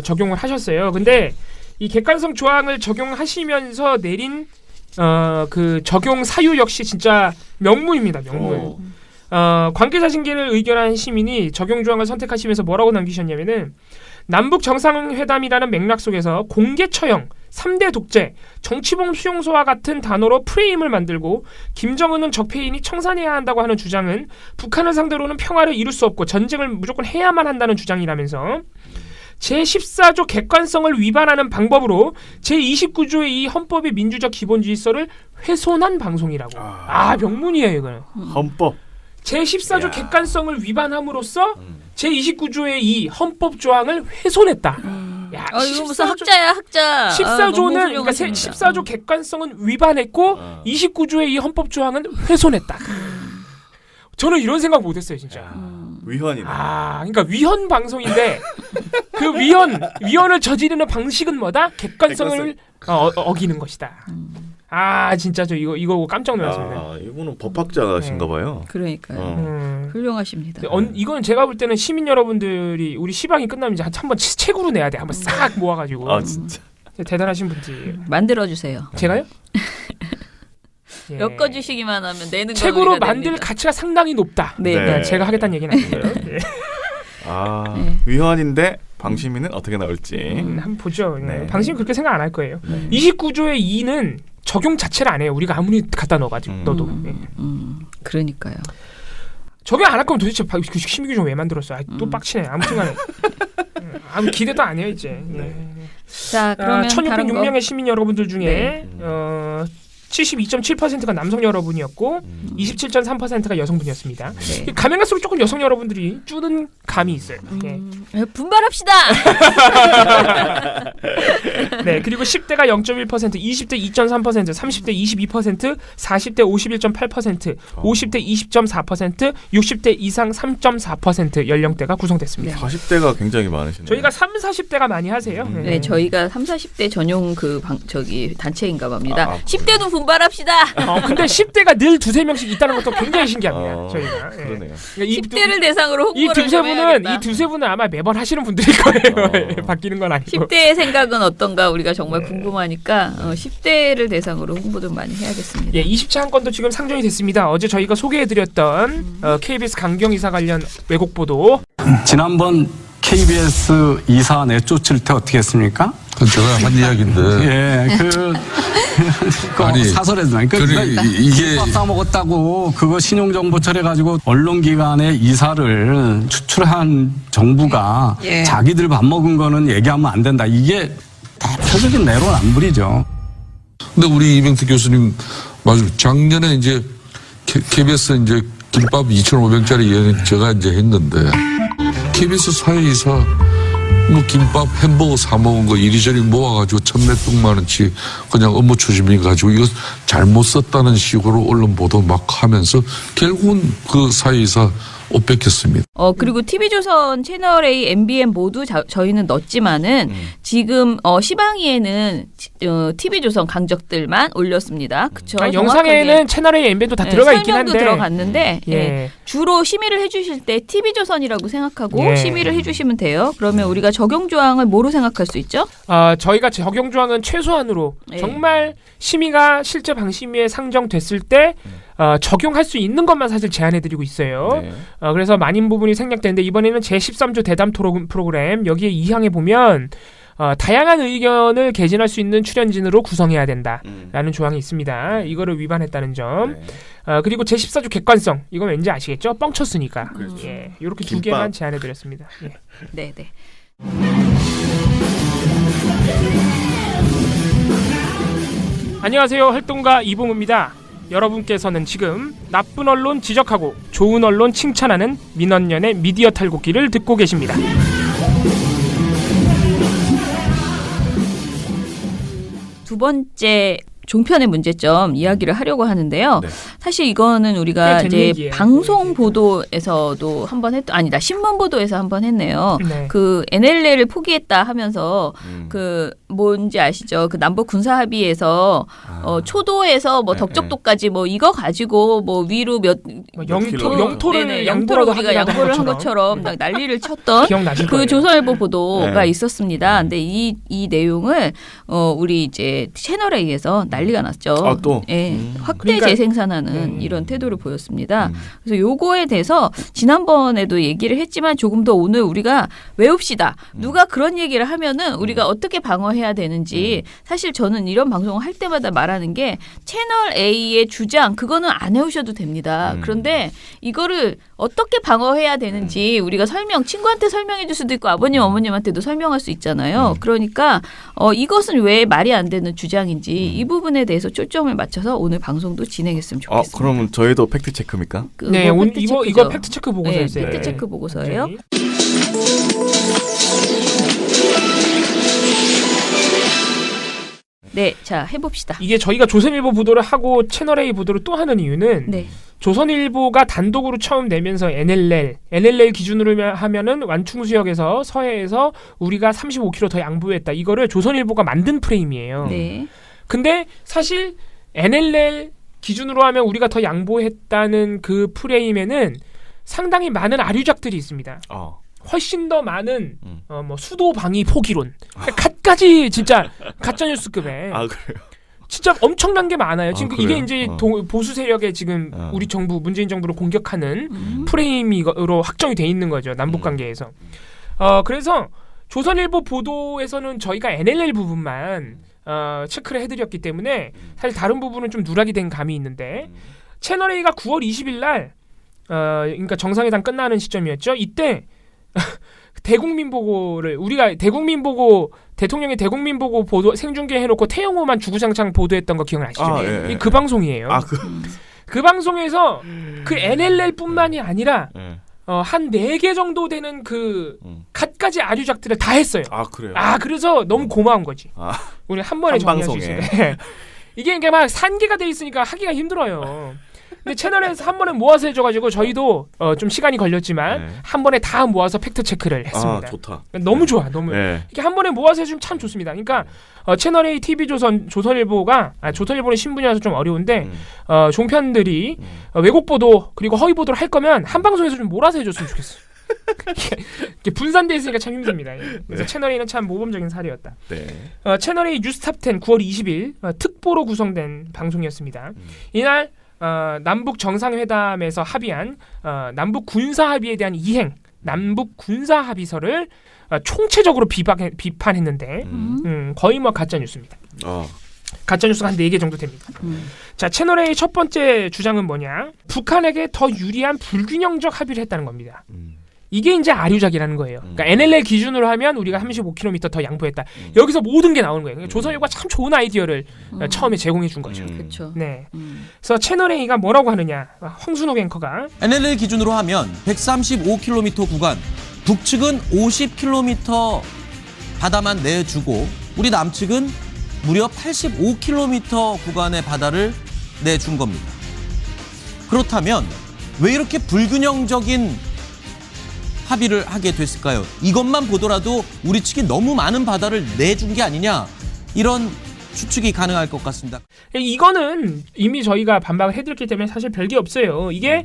적용을 하셨어요. 근데 이 객관성 조항을 적용하시면서 내린 그 적용 사유 역시 진짜 명문입니다. 명문. 관계자 징계를 의결한 시민이 적용 조항을 선택하시면서 뭐라고 남기셨냐면은 남북 정상회담이라는 맥락 속에서 공개 처형, 3대 독재, 정치범 수용소와 같은 단어로 프레임을 만들고 김정은은 적폐인이 청산해야 한다고 하는 주장은 북한을 상대로는 평화를 이룰 수 없고 전쟁을 무조건 해야만 한다는 주장이라면서 제14조 객관성을 위반하는 방법으로 제29조의 이 헌법의 민주적 기본 질서를 훼손한 방송이라고. 명문이에요 이거는. 헌법. 제14조 객관성을 위반함으로써 제29조의 이 헌법 조항을 훼손했다. 야, 이거 무슨 학자야 학자. 14조는 그러니까 14조 객관성은 위반했고 29조의 이 헌법 조항은 훼손했다. 저는 이런 생각 못했어요 진짜. 위헌이네. 그러니까 위헌 방송인데 그 위헌을 저지르는 방식은 뭐다? 객관성을 어기는 것이다. 진짜 저 이거 깜짝 놀랐습니다. 이분은 법학자신가 봐요. 그러니까요. 훌륭하십니다. 이건 제가 볼 때는 시민 여러분들이 우리 시방이 끝나면 이제 한번 책으로 내야 돼. 한번 싹 모아가지고. 진짜. 대단하신 분들. 만들어주세요. 제가요? 엮어주시기만 하면 내는 책으로 만들 가치가 상당히 높다. 네. 제가 하겠다는 얘기는 아니고요. 위헌인데 방심위는 어떻게 나올지 한번 보죠. 네. 방심이 그렇게 생각 안 할 거예요. 29조의 2는 적용 자체를 안 해요. 우리가 아무리 갖다 넣어가지고 넣어도. 그러니까요. 적용 안 할 거면 도대체 심의규정 왜 만들었어? 또 빡치네. 아무튼간에 아무 기대도 안 해요 이제. 자, 그러면 1606명의 시민 여러분들 중에 72.7%가 남성 여러분이었고 27.3%가 여성분이었습니다. 가면 갈수록 조금 여성 여러분들이 줄은 감이 있어요. 분발합시다. 네, 그리고 10대가 0.1%, 20대 2.3%, 30대 22%, 40대 51.8%, 50대 20.4%, 60대 이상 3.4% 연령대가 구성됐습니다. 40대가 굉장히 많으시네요. 저희가 30, 40대가 많이 하세요. 네, 저희가 30, 40대 전용 단체인가 봅니다. 10대도 분발합시다. 근데 10대가 늘 두세 명씩 있다는 것도 굉장히 신기합니다. 저희가. 그러네요. 그러니까 10대를 대상으로 홍보를 좀 해야겠다. 이 두세 분은 아마 매번 하시는 분들일 거예요. 바뀌는 건 아니고. 10대의 생각은 어떤가 우리가 정말 궁금하니까 10대를 대상으로 홍보 좀 많이 해야겠습니다. 20차 한 건도 지금 상정이 됐습니다. 어제 저희가 소개해드렸던 KBS 강경 이사 관련 왜곡 보도. 지난번 KBS 이사 내쫓을 때 어떻게 했습니까? 그건 제가 한 이야기인데. 아니, 사설에서 이게 밥 싸먹었다고 그거 신용정보처래가지고 언론기관의 이사를 추출한 정부가 자기들 밥 먹은 거는 얘기하면 안 된다. 이게 대표적인 내로남불이죠. 근데 우리 이병태 교수님 맞아요. 작년에 이제 KBS 이제 김밥 2,500짜리 여행 제가 이제 했는데 KBS 사회이사 뭐 김밥 햄버거 사 먹은 거 이리저리 모아가지고 1,000몇백만 원치 그냥 업무 추진비 가지고 이거 잘못 썼다는 식으로 언론 보도 막 하면서 결국은 그 사회이사 옷 뺏겼습니다. 그리고 TV조선, 채널A, MBN 모두 저희는 넣었지만은 지금 시방위에는 TV조선 강적들만 올렸습니다. 그쵸? 영상에는 채널A, MBN도 다 들어가 있긴 한데 설명도 들어갔는데 주로 심의를 해주실 때 TV조선이라고 생각하고 심의를 해주시면 돼요. 그러면 우리가 적용 조항을 뭐로 생각할 수 있죠? 저희가 적용 조항은 최소한으로 정말 심의가 실제 방심위에 상정됐을 때 적용할 수 있는 것만 사실 제안해드리고 있어요. 그래서 많은 부분이 생략되는데 이번에는 제13조 대담 토론 프로그램 여기에 2항에 보면 다양한 의견을 개진할 수 있는 출연진으로 구성해야 된다라는 조항이 있습니다. 이거를 위반했다는 점. 그리고 제14조 객관성 이건 왠지 아시겠죠? 뻥쳤으니까. 이렇게 두 개만 제안해드렸습니다. 네. 안녕하세요. 활동가 이봉우입니다. 여러분께서는 지금 나쁜 언론 지적하고 좋은 언론 칭찬하는 민원연의 미디어 탈곡기를 듣고 계십니다. 두 번째 종편의 문제점 이야기를 하려고 하는데요. 네. 사실 이거는 우리가 된 이제 얘기예요. 방송 보도에서도 한번 아니다 신문 보도에서 한번 했네요. 네. 그 NLL을 포기했다 하면서 그 뭔지 아시죠? 그 남북 군사 합의에서 초도에서 뭐 덕적도까지 뭐 이거 가지고 뭐 위로 몇 영토를 네네, 양보를 우리가 양보를 한 것처럼 막 난리를 쳤던 기억나실 그 거예요. 조선일보 보도가 네. 있었습니다. 근데 이 내용을 우리 이제 채널 A에서 난리가 났죠. 아, 또? 예, 확대 그러니까- 재생산하는 이런 태도를 보였습니다. 그래서 요거에 대해서 지난번에도 얘기를 했지만 조금 더 오늘 우리가 외웁시다. 누가 그런 얘기를 하면은 우리가 어떻게 방어해야 되는지 사실 저는 이런 방송을 할 때마다 말하는 게 채널 A의 주장 그거는 안 해오셔도 됩니다. 그런데 이거를 어떻게 방어해야 되는지 우리가 친구한테 설명해 줄 수도 있고 아버님 어머님한테도 설명할 수 있잖아요. 그러니까 이것은 왜 말이 안 되는 주장인지 이 부분에 대해서 초점을 맞춰서 오늘 방송도 진행했으면 좋겠습니다. 그러면 저희도 팩트 체크입니까? 네, 뭐 이거 팩트 체크 보고서였어요. 팩트 체크 보고서예요. 네. 네, 자 해봅시다. 이게 저희가 조선일보 보도를 하고 채널A 보도를 또 하는 이유는 네. 조선일보가 단독으로 처음 내면서 NLL 기준으로 하면은 완충수역에서 서해에서 우리가 35km 더 양보했다. 이거를 조선일보가 만든 프레임이에요. 네. 근데 사실 NLL 기준으로 하면 우리가 더 양보했다는 그 프레임에는 상당히 많은 아류작들이 있습니다. 훨씬 더 많은 뭐 수도 방위 포기론, 갖가지 진짜 가짜 뉴스급에. 그래요? 진짜 엄청난 게 많아요. 지금 그래요? 이게 이제 보수 세력의 지금 우리 정부 문재인 정부를 공격하는 프레임으로 확정이 돼 있는 거죠. 남북 관계에서. 그래서 조선일보 보도에서는 저희가 NLL 부분만 체크를 해드렸기 때문에 사실 다른 부분은 좀 누락이 된 감이 있는데 채널 A가 9월 20일 날 그러니까 정상회담 끝나는 시점이었죠. 이때 대국민 보고를 우리가 대통령의 대국민 보고 보도 생중계 해놓고 태영호만 주구장창 보도했던 거 기억나시죠? 예. 그 방송이에요. 그 방송에서 그 NLL뿐만이 아니라 한 4개 정도 되는 그 갖가지 아류작들을 다 했어요. 그래요? 그래서 너무 고마운 거지. 우리 한 번에 한 정리할 수 방송에. 있어요. 이게 그러니까 막 산계가 돼 있으니까 하기가 힘들어요. 근데 채널에서 한 번에 모아서 해줘가지고 저희도 좀 시간이 걸렸지만 한 번에 다 모아서 팩트 체크를 했습니다. 좋다. 너무 좋아, 너무 이렇게 한 번에 모아서 해주면 참 좋습니다. 그러니까 채널 A, TV조선, 조선일보가 조선일보는 신분이라서 좀 어려운데 종편들이 왜곡 보도 그리고 허위 보도를 할 거면 한 방송에서 좀 몰아서 해줬으면 좋겠어. 이렇게 분산돼 있으니까 참 힘듭니다. 그래서 채널 A는 참 모범적인 사례였다. 채널 A 뉴스탑10 9월 20일 특보로 구성된 방송이었습니다. 이날 남북 정상회담에서 합의한 남북 군사 합의에 대한 이행, 남북 군사 합의서를 총체적으로 비판했는데 거의 뭐 가짜 뉴스입니다. 가짜 뉴스가 한 4개 정도 됩니다. 자, 채널 A 첫 번째 주장은 뭐냐? 북한에게 더 유리한 불균형적 합의를 했다는 겁니다. 이게 이제 아류작이라는 거예요. 그러니까 NLL 기준으로 하면 우리가 35km 더 양보했다. 여기서 모든 게 나오는 거예요. 그러니까 조선일보가 참 좋은 아이디어를 처음에 제공해 준 거죠. 그렇죠. 네. 그래서 채널 A가 뭐라고 하느냐? 황순옥 앵커가 NLL 기준으로 하면 135km 구간, 북측은 50km 바다만 내주고 우리 남측은 무려 85km 구간의 바다를 내준 겁니다. 그렇다면 왜 이렇게 불균형적인 합의를 하게 됐을까요? 이것만 보더라도 우리 측이 너무 많은 바다를 내준 게 아니냐, 이런 추측이 가능할 것 같습니다. 이거는 이미 저희가 반박을 해드렸기 때문에 사실 별게 없어요. 이게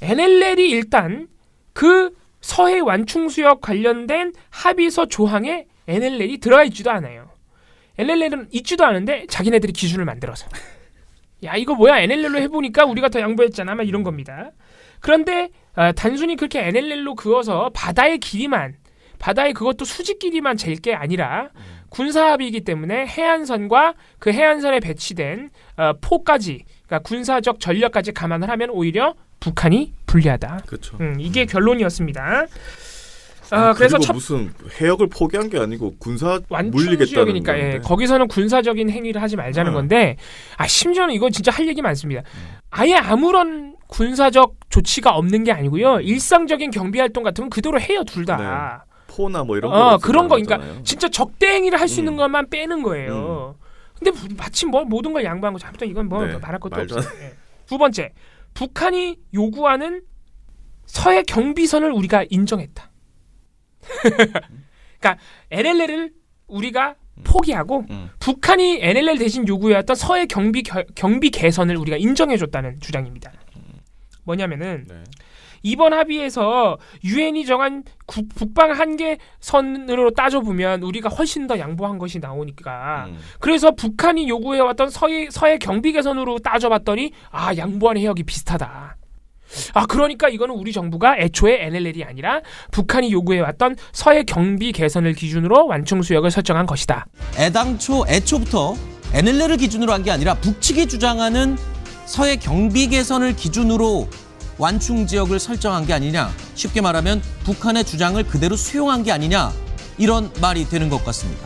NLL이 일단 그 서해 완충수역 관련된 합의서 조항에 NLL이 들어가 있지도 않아요. NLL은 있지도 않은데 자기네들이 기준을 만들어서 야 이거 뭐야 NLL로 해보니까 우리가 더 양보했잖아 막 이런 겁니다. 그런데 단순히 그렇게 NLL로 그어서 바다의 길이만, 바다의 그것도 수직 길이만 잴 게 아니라 군사합의이기 때문에 해안선과 그 해안선에 배치된 포까지, 그러니까 군사적 전력까지 감안을 하면 오히려 북한이 불리하다. 그렇죠. 이게 결론이었습니다. 그래서 무슨 해역을 포기한 게 아니고 군사 물리겠다는 건데. 거기서는 군사적인 행위를 하지 말자는 건데 심지어는 이거 진짜 할 얘기 많습니다. 아예 아무런 군사적 조치가 없는 게 아니고요. 일상적인 경비 활동 같으면 그대로 해요, 둘 다. 포나 뭐 이런 거 그런 거, 그러니까 진짜 적대 행위를 할 수 있는 것만 빼는 거예요. 근데 마침 뭐 모든 걸 양보한 거죠. 아무튼 이건 뭐 네, 말할 것도 말도 없어요. 예. 두 번째, 북한이 요구하는 서해 경비선을 우리가 인정했다. 그러니까 NLL을 우리가 포기하고 북한이 NLL 대신 요구해왔던 서해 경비 개선을 우리가 인정해줬다는 주장입니다. 뭐냐면은 네. 이번 합의에서 유엔이 정한 북방 한계선으로 따져보면 우리가 훨씬 더 양보한 것이 나오니까 그래서 북한이 요구해왔던 서해 경비 개선으로 따져봤더니 양보한 해역이 비슷하다. 그러니까 이거는 우리 정부가 애초에 NLL이 아니라 북한이 요구해왔던 서해 경비 개선을 기준으로 완충 수역을 설정한 것이다. 애초부터 NLL을 기준으로 한 게 아니라 북측이 주장하는 서해 경비 개선을 기준으로 완충 지역을 설정한 게 아니냐. 쉽게 말하면 북한의 주장을 그대로 수용한 게 아니냐. 이런 말이 되는 것 같습니다.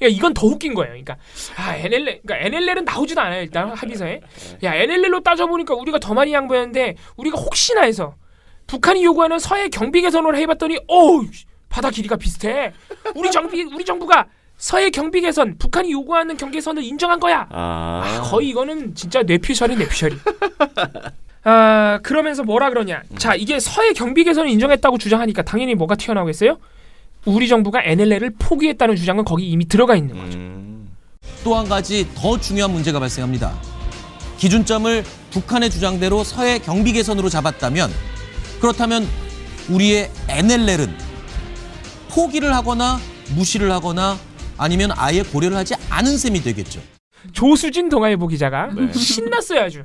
이건 더 웃긴 거예요. 그러니까 NLL은 나오지도 않아요. 일단 합의서에. NLL로 따져보니까 우리가 더 많이 양보했는데 우리가 혹시나 해서 북한이 요구하는 서해 경비 개선을 해봤더니 바다 길이가 비슷해. 우리 정부가 서해 경비 개선, 북한이 요구하는 경계선을 인정한 거야. 거의 이거는 진짜 뇌피셜이. 그러면서 뭐라 그러냐. 자, 이게 서해 경비 개선을 인정했다고 주장하니까 당연히 뭐가 튀어나오겠어요? 우리 정부가 NLL을 포기했다는 주장은 거기 이미 들어가 있는 거죠. 또 한 가지 더 중요한 문제가 발생합니다. 기준점을 북한의 주장대로 서해 경비 개선으로 잡았다면 그렇다면 우리의 NLL은 포기를 하거나 무시를 하거나 아니면 아예 고려를 하지 않은 셈이 되겠죠. 조수진 동아일보 기자가 신났어요 아주.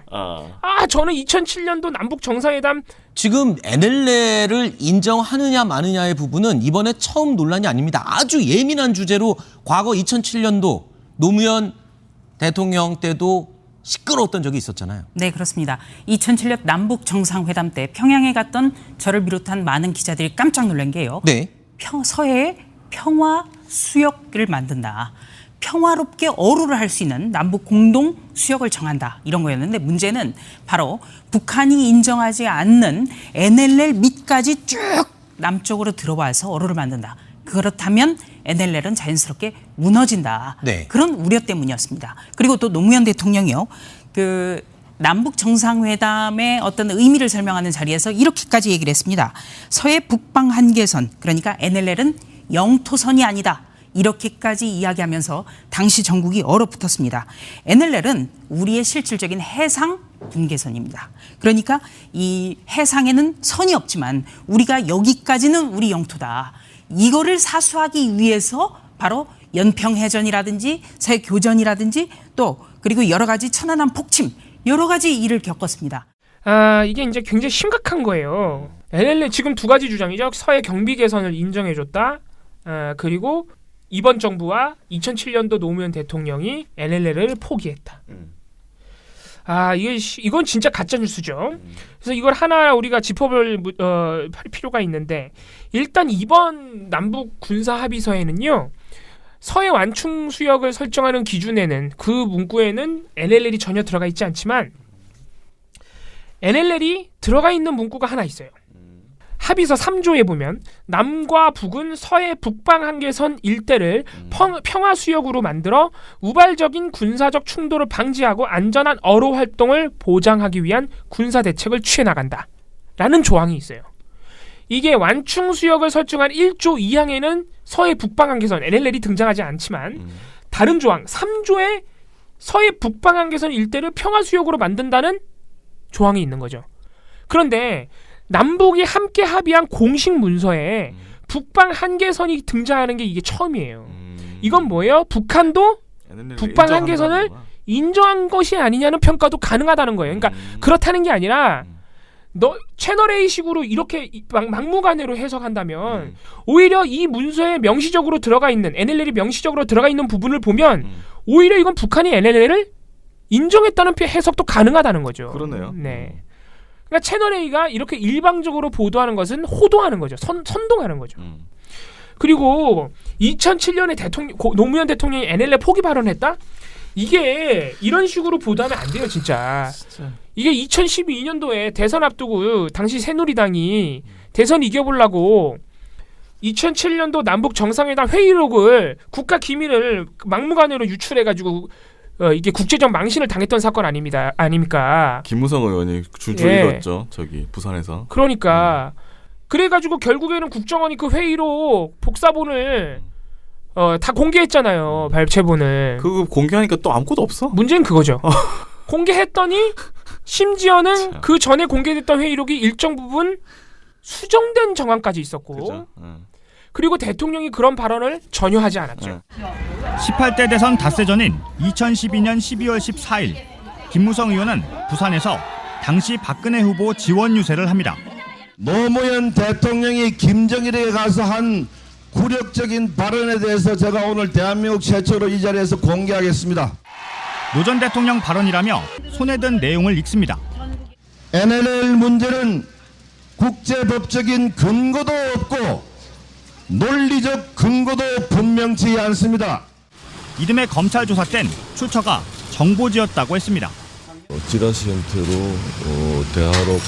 저는 2007년도 남북 정상회담 지금 NLL을 인정하느냐 마느냐의 부분은 이번에 처음 논란이 아닙니다. 아주 예민한 주제로 과거 2007년도 노무현 대통령 때도 시끄러웠던 적이 있었잖아요. 네, 그렇습니다. 2007년 남북 정상회담 때 평양에 갔던 저를 비롯한 많은 기자들이 깜짝 놀란 게요. 네. 서해에 평화 수역을 만든다. 평화롭게 어루를 할 수 있는 남북 공동 수역을 정한다. 이런 거였는데 문제는 바로 북한이 인정하지 않는 NLL 밑까지 쭉 남쪽으로 들어와서 어루를 만든다. 그렇다면 NLL은 자연스럽게 무너진다. 네. 그런 우려 때문이었습니다. 그리고 또 노무현 대통령이요. 남북 정상회담의 어떤 의미를 설명하는 자리에서 이렇게까지 얘기를 했습니다. 서해 북방 한계선, 그러니까 NLL은 영토선이 아니다. 이렇게까지 이야기하면서 당시 전국이 얼어붙었습니다. NLL은 우리의 실질적인 해상 분계선입니다. 그러니까 이 해상에는 선이 없지만 우리가 여기까지는 우리 영토다. 이거를 사수하기 위해서 바로 연평해전이라든지 서해교전이라든지 또 그리고 여러 가지 천안함 폭침 여러 가지 일을 겪었습니다. 이게 이제 굉장히 심각한 거예요. NLL 지금 두 가지 주장이죠. 서해 경비 개선을 인정해줬다. 그리고 이번 정부와 2007년도 노무현 대통령이 NLL을 포기했다. 이건 진짜 가짜 뉴스죠. 그래서 이걸 하나 우리가 짚어볼 필요가 있는데 일단 이번 남북 군사 합의서에는요. 서해 완충 수역을 설정하는 기준에는 그 문구에는 NLL이 전혀 들어가 있지 않지만 NLL이 들어가 있는 문구가 하나 있어요. 합의서 3조에 보면 남과 북은 서해 북방 한계선 일대를 평화 수역으로 만들어 우발적인 군사적 충돌을 방지하고 안전한 어로 활동을 보장하기 위한 군사 대책을 취해 나간다. 라는 조항이 있어요. 이게 완충 수역을 설정한 1조 2항에는 서해 북방 한계선 NLL이 등장하지 않지만 다른 조항 3조에 서해 북방 한계선 일대를 평화 수역으로 만든다는 조항이 있는 거죠. 그런데 남북이 함께 합의한 공식 문서에 북방 한계선이 등장하는 게 이게 처음이에요. 이건 뭐예요? 북한도 북방 한계선을 인정한 것이 아니냐는 평가도 가능하다는 거예요. 그러니까 그렇다는 게 아니라 채널 A식으로 이렇게 막무가내로 해석한다면 오히려 이 문서에 명시적으로 들어가 있는 NLL이 명시적으로 들어가 있는 부분을 보면 오히려 이건 북한이 NLL을 인정했다는 해석도 가능하다는 거죠. 그러네요. 네. 그러니까 채널 A가 이렇게 일방적으로 보도하는 것은 호도하는 거죠. 선동하는 거죠. 그리고 2007년에 노무현 대통령이 NLL 포기 발언했다? 이게 이런 식으로 보도하면 안 돼요, 진짜. 이게 2012년도에 대선 앞두고 당시 새누리당이 대선 이겨보려고 2007년도 남북 정상회담 회의록을 국가 기밀을 막무가내로 유출해가지고 이게 국제적 망신을 당했던 사건 아닙니까? 김무성 의원이 줄줄 예. 잃었죠. 저기 부산에서. 그러니까 그래가지고 결국에는 국정원이 그 회의로 복사본을 다 공개했잖아요. 발췌본을. 그거 공개하니까 또 아무것도 없어. 문제는 그거죠. 공개했더니 심지어는 그 전에 공개됐던 회의록이 일정 부분 수정된 정황까지 있었고 그죠. 그리고 대통령이 그런 발언을 전혀 하지 않았죠. 18대 대선 닷새전인 2012년 12월 14일 김무성 의원은 부산에서 당시 박근혜 후보 지원 유세를 합니다. 노무현 대통령이 김정일에게 가서 한 굴욕적인 발언에 대해서 제가 오늘 대한민국 최초로 이 자리에서 공개하겠습니다. 노 전 대통령 발언이라며 손에 든 내용을 읽습니다. NLL 문제는 국제법적인 근거도 없고 논리적 근거도 분명치 않습니다. 이듬해 검찰 조사 땐 출처가 정보지였다고 했습니다. 찌라시 형태로 대화록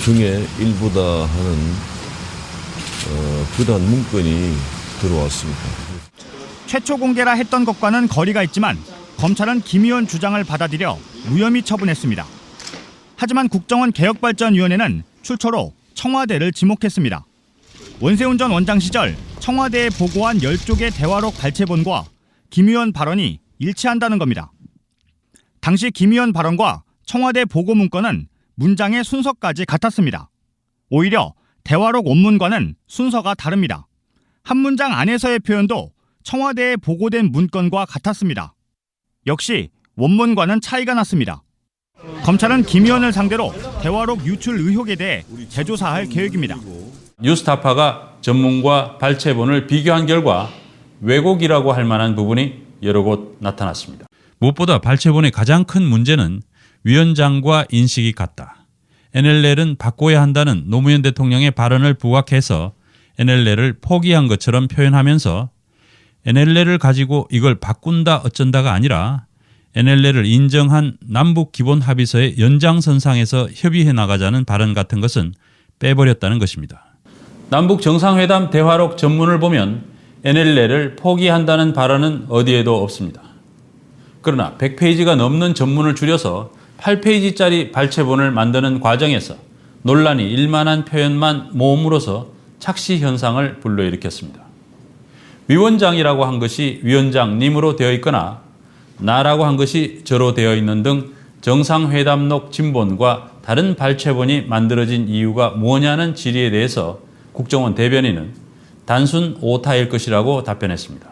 중에 일부다 하는 그러한 문건이 들어왔습니다. 최초 공개라 했던 것과는 거리가 있지만 검찰은 김 의원 주장을 받아들여 무혐의 처분했습니다. 하지만 국정원 개혁발전위원회는 출처로 청와대를 지목했습니다. 원세훈 전 원장 시절 청와대에 보고한 10쪽의 대화록 발췌본과 김 의원 발언이 일치한다는 겁니다. 당시 김 의원 발언과 청와대 보고 문건은 문장의 순서까지 같았습니다. 오히려 대화록 원문과는 순서가 다릅니다. 한 문장 안에서의 표현도 청와대에 보고된 문건과 같았습니다. 역시 원문과는 차이가 났습니다. 검찰은 김 의원을 상대로 대화록 유출 의혹에 대해 재조사할 계획입니다. 뉴스타파가 전문과 발췌본을 비교한 결과 왜곡이라고 할 만한 부분이 여러 곳 나타났습니다. 무엇보다 발췌본의 가장 큰 문제는 위원장과 인식이 같다. NLL은 바꿔야 한다는 노무현 대통령의 발언을 부각해서 NLL을 포기한 것처럼 표현하면서 NLL을 가지고 이걸 바꾼다 어쩐다가 아니라 NLL을 인정한 남북기본합의서의 연장선상에서 협의해 나가자는 발언 같은 것은 빼버렸다는 것입니다. 남북정상회담 대화록 전문을 보면 NLL을 포기한다는 발언은 어디에도 없습니다. 그러나 100페이지가 넘는 전문을 줄여서 8페이지짜리 발췌본을 만드는 과정에서 논란이 일만한 표현만 모음으로써 착시 현상을 불러일으켰습니다. 위원장이라고 한 것이 위원장님으로 되어 있거나 나라고 한 것이 저로 되어 있는 등 정상회담록 진본과 다른 발췌본이 만들어진 이유가 뭐냐는 질의에 대해서 국정원 대변인은 단순 오타일 것이라고 답변했습니다.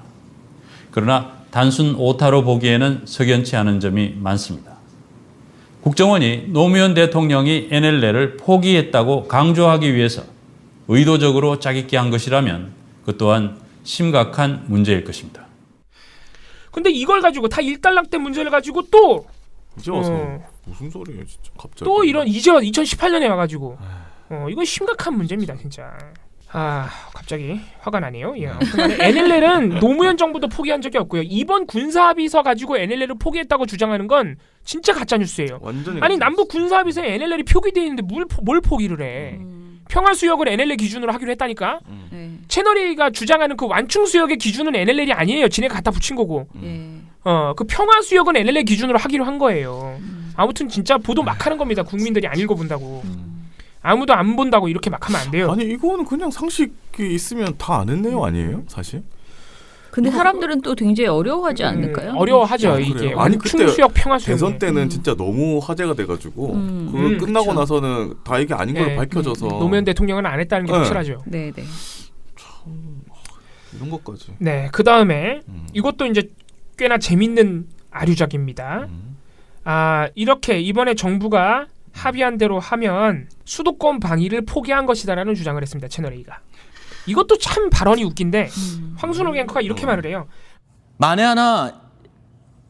그러나 단순 오타로 보기에는 석연치 않은 점이 많습니다. 국정원이 노무현 대통령이 NLL을 포기했다고 강조하기 위해서 의도적으로 짜깁기 한 것이라면 그 또한 심각한 문제일 것입니다. 근데 이걸 가지고 다 일단락된 문제를 가지고 또 이제 와서 무슨 소리예요, 진짜 갑자기. 또 이런 이제 2018년에 와가지고 이건 심각한 문제입니다, 진짜. 갑자기 화가 나네요. 예. NLL은 노무현 정부도 포기한 적이 없고요. 이번 군사합의서 가지고 NLL을 포기했다고 주장하는 건 진짜 가짜 뉴스예요. 아니 남북 군사합의서에 NLL이 표기되어 있는데 뭘 포기를 해? 평화수역을 NLL 기준으로 하기로 했다니까. 채널A가 주장하는 그 완충수역의 기준은 NLL이 아니에요. 지네가 갖다 붙인 거고. 그 평화수역은 NLL 기준으로 하기로 한 거예요. 아무튼 진짜 보도 막 하는 겁니다. 국민들이 안 읽어본다고. 아무도 안 본다고 이렇게 막 하면 안 돼요. 아니 이거는 그냥 상식이 있으면 다 아는 내용 아니에요, 사실? 근데 사람들은 또 굉장히 어려워하지 않을까요? 어려워하죠. 이게 아니 그때 충수역 평화수역 대선 때는 진짜 너무 화제가 돼가지고 그걸 끝나고 그쵸. 나서는 다 이게 아닌 걸 밝혀져서 노무현 대통령은 안 했다는 게 확실하죠. 네. 이런 것까지. 네, 그 다음에 이것도 이제 꽤나 재밌는 아류작입니다. 이렇게 이번에 정부가 합의한 대로 하면 수도권 방위를 포기한 것이다라는 주장을 했습니다. 채널A가. 이것도 참 발언이 웃긴데 황순옥 앵커가 이렇게 말을 해요. 만에 하나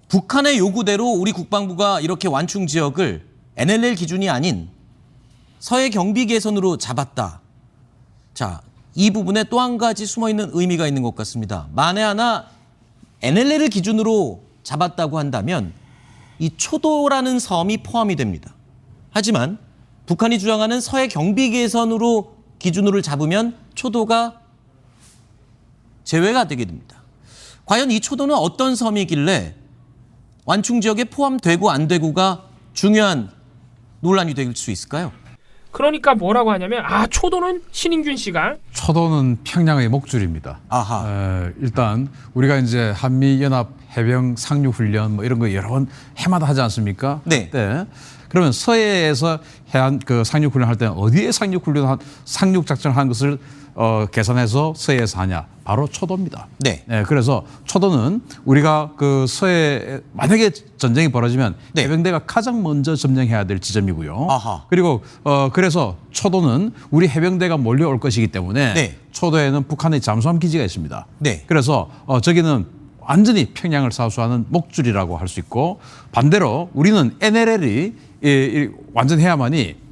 북한의 요구대로 우리 국방부가 이렇게 완충 지역을 NLL 기준이 아닌 서해 경비 개선으로 잡았다. 자, 이 부분에 또 한 가지 숨어있는 의미가 있는 것 같습니다. 만에 하나 NLL을 기준으로 잡았다고 한다면 이 초도라는 섬이 포함이 됩니다. 하지만 북한이 주장하는 서해 경비 개선으로 기준으로 잡으면 초도가 제외가 되게 됩니다. 과연 이 초도는 어떤 섬이길래 완충 지역에 포함되고 안 되고가 중요한 논란이 될 수 있을까요? 그러니까 뭐라고 하냐면 초도는 신인균 씨가 초도는 평양의 목줄입니다. 일단 우리가 이제 한미 연합 해병 상륙 훈련 뭐 이런 거 여러 번 해마다 하지 않습니까? 네. 그러면 서해에서 해안 그 상륙 훈련 할 때는 어디에 상륙 작전을 하는 것을 계산해서 서해에서 하냐? 바로 초도입니다. 네. 그래서 초도는 우리가 그 서해 만약에 전쟁이 벌어지면 해병대가 가장 먼저 점령해야 될 지점이고요. 그리고 그래서 초도는 우리 해병대가 몰려올 것이기 때문에 초도에는 북한의 잠수함 기지가 있습니다. 그래서 저기는 완전히 평양을 사수하는 목줄이라고 할 수 있고 반대로 우리는 NLL이 완전해야만이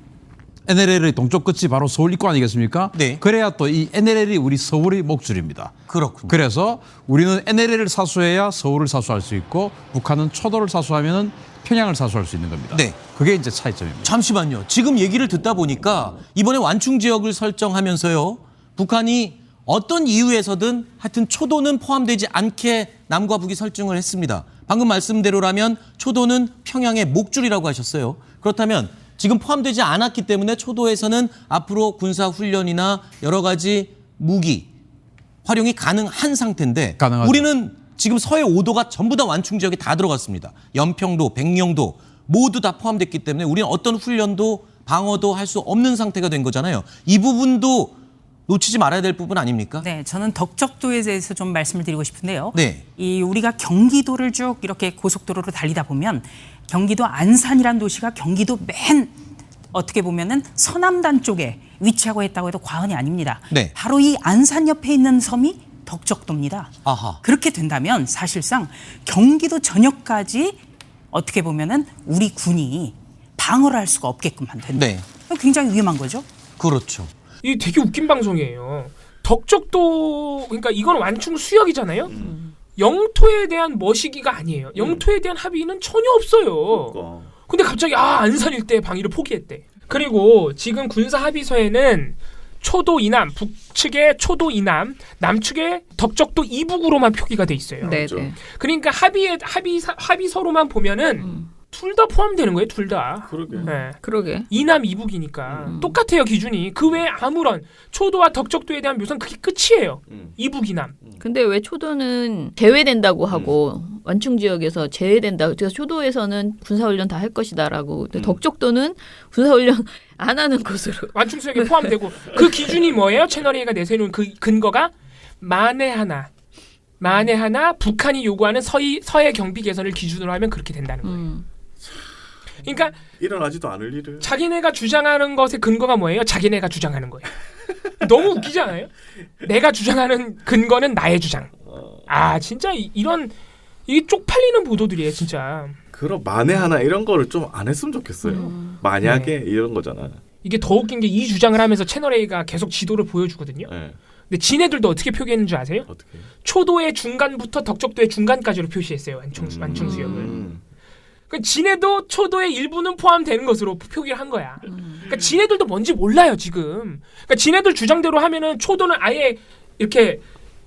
NLL의 동쪽 끝이 바로 서울 입구 아니겠습니까? 그래야 또 이 NLL이 우리 서울의 목줄입니다. 그렇군요. 그래서 우리는 NLL을 사수해야 서울을 사수할 수 있고 북한은 초도를 사수하면 평양을 사수할 수 있는 겁니다. 그게 이제 차이점입니다. 잠시만요. 지금 얘기를 듣다 보니까 이번에 완충 지역을 설정하면서요. 북한이 어떤 이유에서든 하여튼 초도는 포함되지 않게 남과 북이 설정을 했습니다. 방금 말씀대로라면 초도는 평양의 목줄이라고 하셨어요. 그렇다면 지금 포함되지 않았기 때문에 초도에서는 앞으로 군사훈련이나 여러 가지 무기 활용이 가능한 상태인데 가능하죠. 우리는 지금 서해 5도가 전부 다 완충 지역에 다 들어갔습니다. 연평도, 백령도 모두 다 포함됐기 때문에 우리는 어떤 훈련도 방어도 할 수 없는 상태가 된 거잖아요. 이 부분도 놓치지 말아야 될 부분 아닙니까? 네, 저는 덕적도에 대해서 좀 말씀을 드리고 싶은데요. 네. 이 우리가 경기도를 쭉 이렇게 고속도로로 달리다 보면 경기도 안산이라는 도시가 경기도 맨 어떻게 보면은 서남단 쪽에 위치하고 있다고 해도 과언이 아닙니다. 네. 바로 이 안산 옆에 있는 섬이 덕적도입니다. 아하. 그렇게 된다면 사실상 경기도 전역까지 어떻게 보면은 우리 군이 방어를 할 수가 없게끔 만든다. 네. 굉장히 위험한 거죠. 그렇죠. 이게 되게 웃긴 방송이에요. 덕적도 그러니까 이건 완충 수역이잖아요. 영토에 대한 머시기가 아니에요. 영토에 대한 합의는 전혀 없어요. 근데 갑자기 안산 일대 방위를 포기했대. 그리고 지금 군사 합의서에는 초도 이남, 북측의 초도 이남, 남측의 덕적도 이북으로만 표기가 돼 있어요. 네. 그러니까 합의서로만 보면은 둘 다 포함되는 거예요, 둘 다. 그러게. 이남 이북이니까 똑같아요, 기준이. 그 외에 아무런 초도와 덕적도에 대한 묘사는 그게 끝이에요. 이북 이남. 근데 왜 초도는 제외된다고 하고 완충 지역에서 제외된다. 그래서 초도에서는 군사훈련 다 할 것이다라고. 근데 덕적도는 군사훈련 안 하는 것으로. 완충 지역에 포함되고 그 기준이 뭐예요? 채널A가 내세우는 그 근거가 만에 하나 북한이 요구하는 서해 경비 개선을 기준으로 하면 그렇게 된다는 거예요. 그러니까 일어나지도 않을 일을 자기네가 주장하는 것의 근거가 뭐예요? 자기네가 주장하는 거예요. 너무 웃기지 않아요? 내가 주장하는 근거는 나의 주장. 진짜 이런 이게 쪽팔리는 보도들이에요, 진짜. 그럼 만에 하나 이런 거를 좀 안 했으면 좋겠어요. 만약에 이런 거잖아. 이게 더 웃긴 게 이 주장을 하면서 채널A가 계속 지도를 보여주거든요. 근데 지네들도 어떻게 표기했는 줄 아세요? 어떻게? 초도의 중간부터 덕적도의 중간까지로 표시했어요. 완충 수역을. 그러니까 지네도 초도의 일부는 포함되는 것으로 표기를 한 거야. 그러니까 지네들도 뭔지 몰라요, 지금. 그러니까 지네들 주장대로 하면은 초도는 아예 이렇게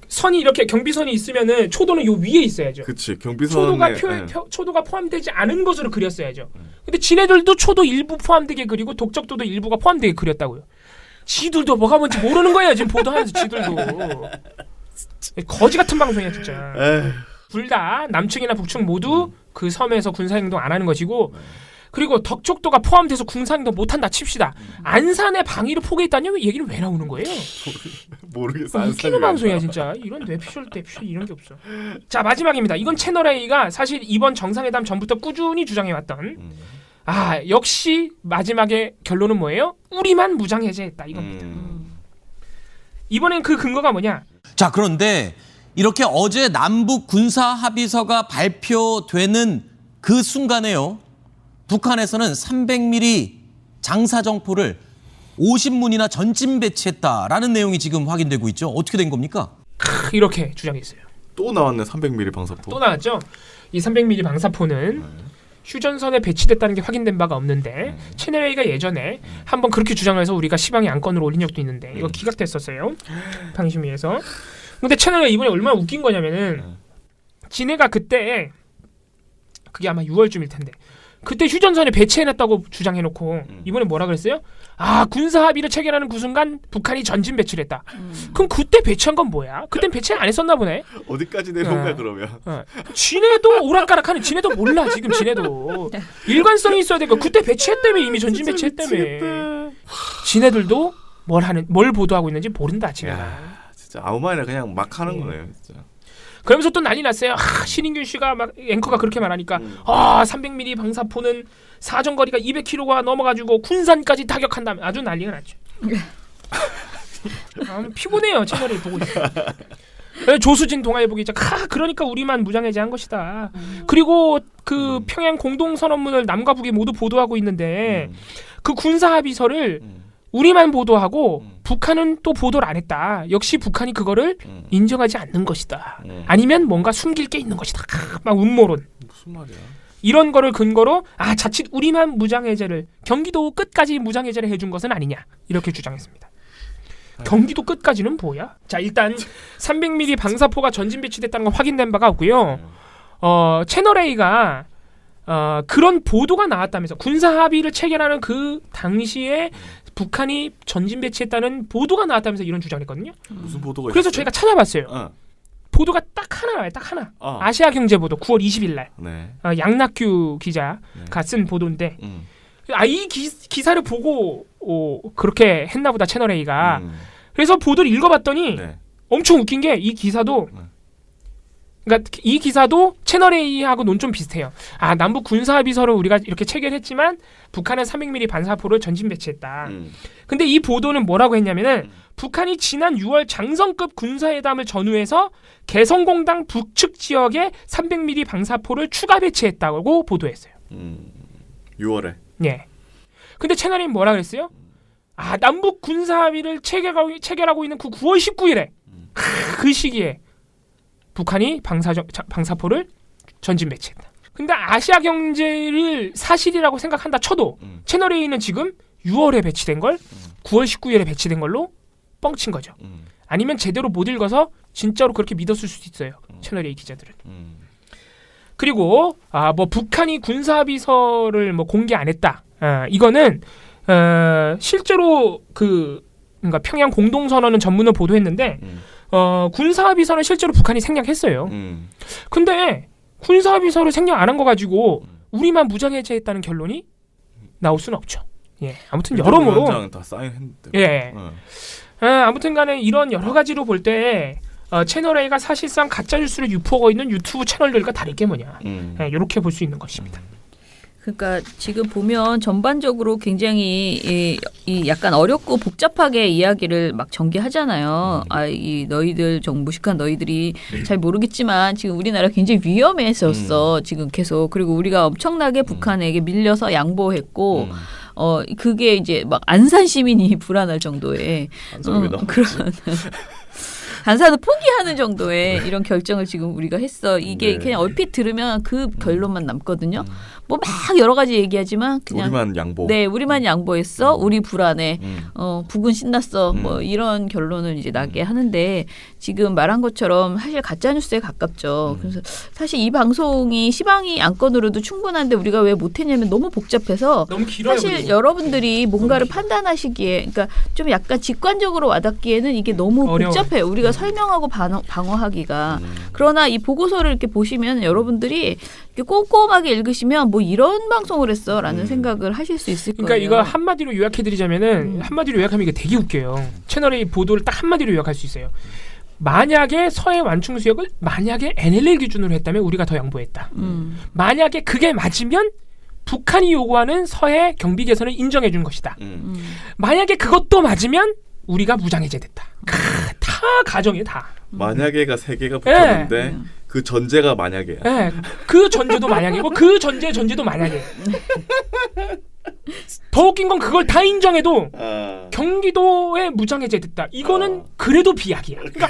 선이 이렇게 경비선이 있으면은 초도는 요 위에 있어야죠. 그치, 경비선에 초도가 포함되지 않은 것으로 그렸어야죠. 근데 지네들도 초도 일부 포함되게 그리고 덕적도도 일부가 포함되게 그렸다고요. 지들도 뭐가 뭔지 모르는 거예요, 지금 보도하면서 지들도. 거지 같은 방송이야, 진짜. 둘 다 남측이나 북측 모두 그 섬에서 군사행동 안 하는 것이고, 그리고 덕적도가 포함돼서 군사행동 못한다 칩시다. 안산의 방위를 포기했다니 얘기는 왜 나오는 거예요? 모르겠어. 웃기는 방송이야, 진짜. 이런 뇌피셜 이런 게 없어. 자, 마지막입니다. 이건 채널A가 사실 이번 정상회담 전부터 꾸준히 주장해왔던 역시 마지막에 결론은 뭐예요? 우리만 무장해제했다 이겁니다. 이번엔 그 근거가 뭐냐? 자, 그런데 이렇게 어제 남북 군사 합의서가 발표되는 그 순간에요. 북한에서는 300mm 장사정포를 50문이나 전진 배치했다라는 내용이 지금 확인되고 있죠. 어떻게 된 겁니까? 이렇게 주장했어요. 또 나왔네, 300mm 방사포. 또 나왔죠. 이 300mm 방사포는 휴전선에 배치됐다는 게 확인된 바가 없는데 채널A가 예전에 한번 그렇게 주장을 해서 우리가 시방에 안건으로 올린 적도 있는데 이거 기각됐었어요. 방심위에서. 근데 채널A 이번에 얼마나 웃긴 거냐면은 지네가 그때 그게 아마 6월쯤일 텐데. 그때 휴전선에 배치해놨다고 주장해놓고 이번에 뭐라 그랬어요? 아, 군사 합의를 체결하는 그 순간 북한이 전진 배치를 했다. 그럼 그때 배치한 건 뭐야? 그땐 배치 안 했었나 보네. 어디까지 내려온 거야 그러면? 지네도 오락가락하는 지네도 몰라 지금 지네도 일관성이 있어야 되고 그때 배치했다며 이미 전진 배치했다며. 지네들도 뭘 보도하고 있는지 모른다 지금. 진짜 아무 말이나 그냥 막 하는 거예요 진짜. 그러면서 또 난리 났어요. 신인균 씨가 막 앵커가 그렇게 말하니까 300mm 방사포는 사정거리가 200km가 넘어가지고 군산까지 타격한다면 아주 난리가 났죠. 피곤해요. 채널을 보고 있어요. 조수진 동아일보 기자 그러니까 우리만 무장해제한 것이다. 그리고 그 평양 공동선언문을 남과 북이 모두 보도하고 있는데 그 군사합의서를 우리만 보도하고 북한은 또 보도를 안 했다. 역시 북한이 그거를 인정하지 않는 것이다. 아니면 뭔가 숨길 게 있는 것이다. 막 음모론. 무슨 말이야? 이런 거를 근거로 자칫 우리만 무장해제를 경기도 끝까지 무장해제를 해준 것은 아니냐 이렇게 주장했습니다. 경기도 끝까지는 뭐야? 자, 일단 300mm 방사포가 전진 배치됐다는 건 확인된 바가 없고요. 채널A가 그런 보도가 나왔다면서 군사 합의를 체결하는 그 당시에 북한이 전진 배치했다는 보도가 나왔다면서 이런 주장을 했거든요. 무슨 보도가 그래서 있었어요? 저희가 찾아봤어요. 보도가 딱 하나 나와요. 딱 하나. 아시아경제보도 9월 20일 날. 네. 양낙규 기자가 쓴 보도인데 이 기사를 보고 그렇게 했나 보다 채널A가. 그래서 보도를 읽어봤더니 엄청 웃긴 게 이 기사도 그러니까 이 기사도 채널A하고 논 좀 비슷해요. 남북 군사합의서를 우리가 이렇게 체결했지만 북한은 300mm 반사포를 전진 배치했다. 근데 이 보도는 뭐라고 했냐면은 북한이 지난 6월 장성급 군사회담을 전후해서 개성공단 북측 지역에 300mm 방사포를 추가 배치했다고 보도했어요. 6월에. 예. 근데 채널이 뭐라 그랬어요? 남북 군사합의를 체결하고 있는 그 9월 19일에 그 시기에 북한이 방사포를 전진 배치했다. 근데 아시아경제를 사실이라고 생각한다 쳐도 채널A는 지금 6월에 배치된 걸 9월 19일에 배치된 걸로 뻥친 거죠. 아니면 제대로 못 읽어서 진짜로 그렇게 믿었을 수도 있어요. 채널A 기자들은. 그리고 뭐 북한이 군사합의서를 뭐 공개 안 했다. 이거는 실제로 그러니까 평양 공동선언은 전문을 보도했는데 군사합의서는 실제로 북한이 생략했어요. 근데 군사합의서를 생략 안 한 거 가지고 우리만 무장해제했다는 결론이 나올 수는 없죠. 예, 아무튼 여러모로 다 사인했는데. 예, 아무튼간에 이런 여러 가지로 볼 때 채널A가 사실상 가짜 뉴스를 유포하고 있는 유튜브 채널들과 다를 게 뭐냐, 이렇게 볼 수 있는 것입니다. 그러니까 지금 보면 전반적으로 굉장히 이 약간 어렵고 복잡하게 이야기를 막 전개하잖아요. 이 너희들 무식한 너희들이 잘 모르겠지만 지금 우리나라 굉장히 위험했었어. 지금 계속. 그리고 우리가 엄청나게 북한에게 밀려서 양보했고 그게 이제 막 안산 시민이 불안할 정도의 그런 안산을 포기하는 정도의 이런 결정을 지금 우리가 했어. 이게 그냥 얼핏 들으면 그 결론만 남거든요. 뭐 막 여러 가지 얘기하지만 그냥 우리만 양보. 네, 우리만 양보했어. 우리 불안해. 북은 신났어. 뭐 이런 결론을 이제 나게 하는데 지금 말한 것처럼 사실 가짜 뉴스에 가깝죠. 그래서 사실 이 방송이 시방이 안건으로도 충분한데 우리가 왜 못했냐면 너무 복잡해서 너무 길어요, 사실 그리고. 여러분들이 뭔가를 판단하시기에 그러니까 좀 약간 직관적으로 와닿기에는 이게 너무 어려워요. 복잡해요. 우리가 설명하고 방어하기가. 그러나 이 보고서를 이렇게 보시면 여러분들이 이렇게 꼼꼼하게 읽으시면 뭐 이런 방송을 했어라는 생각을 하실 수 있을 거예요. 그러니까 이거 한마디로 요약해드리자면은 한마디로 요약하면 이게 되게 웃겨요. 채널A 보도를 딱 한마디로 요약할 수 있어요. 만약에 서해 완충 수역을 만약에 NLL 기준으로 했다면 우리가 더 양보했다. 만약에 그게 맞으면 북한이 요구하는 서해 경비 개선을 인정해 준 것이다. 만약에 그것도 맞으면 우리가 무장해제됐다. 다 가정이에요, 다. 만약에가 3개가 붙었는데 그 전제가 만약이야. 네, 그 전제도 만약이고 그 전제도 만약이에요. 더 웃긴 건 그걸 다 인정해도 경기도에 무장해제됐다. 이거는 그래도 비약이야. 그러니까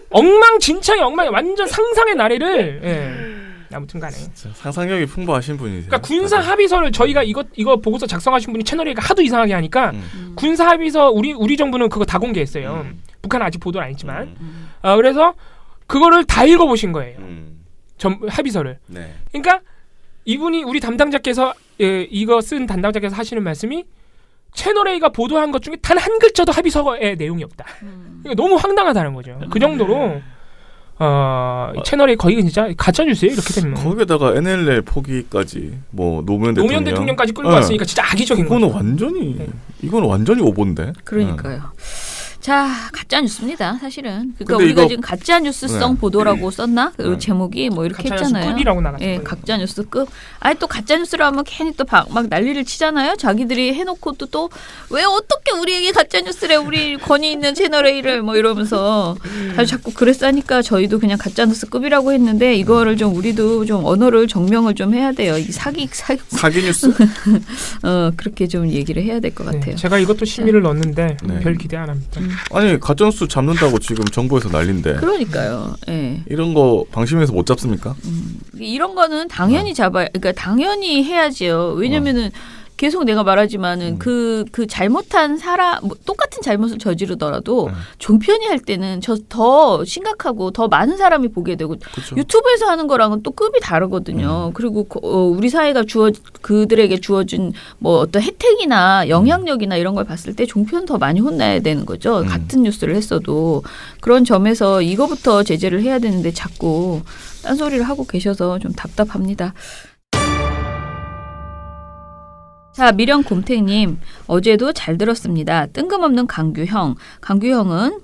엉망진창의 완전 상상의 나래를 아무튼간에 상상력이 풍부하신 분이세요. 그러니까 군사 합의서를 저희가 이거 보고서 작성하신 분이 채널A가 하도 이상하게 하니까 군사 합의서 우리 정부는 그거 다 공개했어요. 북한은 아직 보도를 안 했지만 그래서 그거를 다 읽어보신 거예요. 합의서를. 네. 그러니까 이분이 우리 담당자께서 이거 쓴 담당자께서 하시는 말씀이 채널A가 보도한 것 중에 단 한 글자도 합의서에 내용이 없다. 이거 너무 황당하다는 거죠. 그 정도로 채널A 거의 진짜 가짜 뉴스예요. 이렇게 되면. 거기에다가 NLL 포기까지 뭐 노무현 대통령까지 끌고 왔으니까 진짜 악의적인 거죠. 이건 완전히 오본데. 그러니까요. 자, 가짜 뉴스입니다. 사실은. 그러니까 우리가 지금 가짜 뉴스성 보도라고 썼나? 그 제목이 뭐 이렇게 했잖아요. 가짜 뉴스급이라고 나갔어요. 예, 가짜 뉴스급. 아니 또 가짜 뉴스를 하면 괜히 또 막 난리를 치잖아요. 자기들이 해놓고 또 왜 어떻게 우리에게 가짜 뉴스래? 우리 권위 있는 채널 A를 뭐 이러면서 자꾸 그랬으니까 저희도 그냥 가짜 뉴스급이라고 했는데 이거를 좀 우리도 좀 언어를 정명을 좀 해야 돼요. 이 사기 뉴스. 그렇게 좀 얘기를 해야 될 것 같아요. 제가 이것도 심의를 넣었는데 별 기대 안 합니다. 아니 가짜뉴스 잡는다고 지금 정부에서 난린데. 그러니까요. 예. 이런 거 방심해서 못 잡습니까? 이런 거는 당연히 그러니까 당연히 해야지요. 왜냐면은 계속 내가 말하지만은 그 잘못한 똑같은 잘못을 저지르더라도 종편이 할 때는 더 심각하고 더 많은 사람이 보게 되고 그쵸. 유튜브에서 하는 거랑은 또 급이 다르거든요. 그리고 우리 사회가 그들에게 주어진 뭐 어떤 혜택이나 영향력이나 이런 걸 봤을 때 종편 더 많이 혼나야 되는 거죠. 같은 뉴스를 했어도 그런 점에서 이거부터 제재를 해야 되는데 자꾸 딴소리를 하고 계셔서 좀 답답합니다. 자, 미령곰탱님 어제도 잘 들었습니다. 뜬금없는 강규형. 강규형은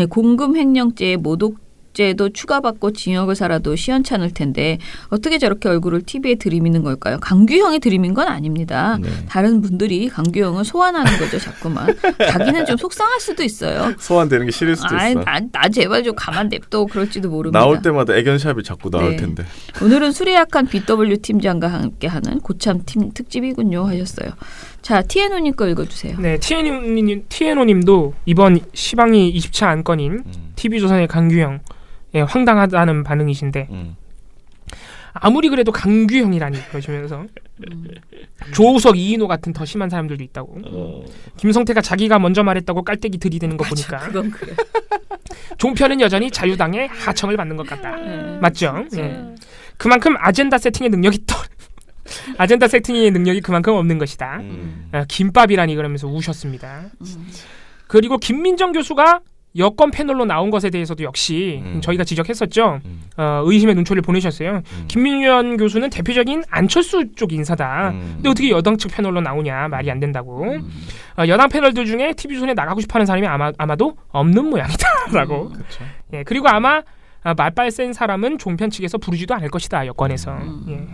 공금 횡령죄에 모독죄도 추가받고 징역을 살아도 시원찮을 텐데 어떻게 저렇게 얼굴을 TV에 들이미는 걸까요? 강규형이 들이민 건 아닙니다. 네. 다른 분들이 강규형을 소환하는 거죠. 자꾸만. 자기는 좀 속상할 수도 있어요. 소환되는 게 싫을 수도 있어. 나 제발 좀 가만 냅둬 그럴지도 모릅니다. 나올 때마다 애견샵이 자꾸 나올 텐데. 오늘은 술에 약한 BW 팀장과 함께하는 고참 팀 특집이군요 하셨어요. 자, TNO님 거 읽어주세요. 네, TNO님도 이번 시방이 20차 안건인 TV조선의 강규형 황당하다는 반응이신데 아무리 그래도 강규형이라니 그러시면서 조우석 이인호 같은 더 심한 사람들도 있다고. 김성태가 자기가 먼저 말했다고 깔때기 들이대는 거 보니까 그건 그래. 종편은 여전히 자유당의 하청을 받는 것 같다. 맞죠? 그만큼 아젠다 세팅의 능력이 아젠다 세팅의 능력이 그만큼 없는 것이다. 김밥이라니 그러면서 우셨습니다. 그리고 김민정 교수가 여권 패널로 나온 것에 대해서도 역시 저희가 지적했었죠. 의심의 눈초리를 보내셨어요. 김민현 교수는 대표적인 안철수 쪽 인사다. 근데 어떻게 여당 측 패널로 나오냐 말이 안 된다고. 여당 패널들 중에 TV조선에 나가고 싶어하는 사람이 아마도 없는 모양이다라고. 예, 그리고 아마 말빨 센 사람은 종편 측에서 부르지도 않을 것이다. 여권에서.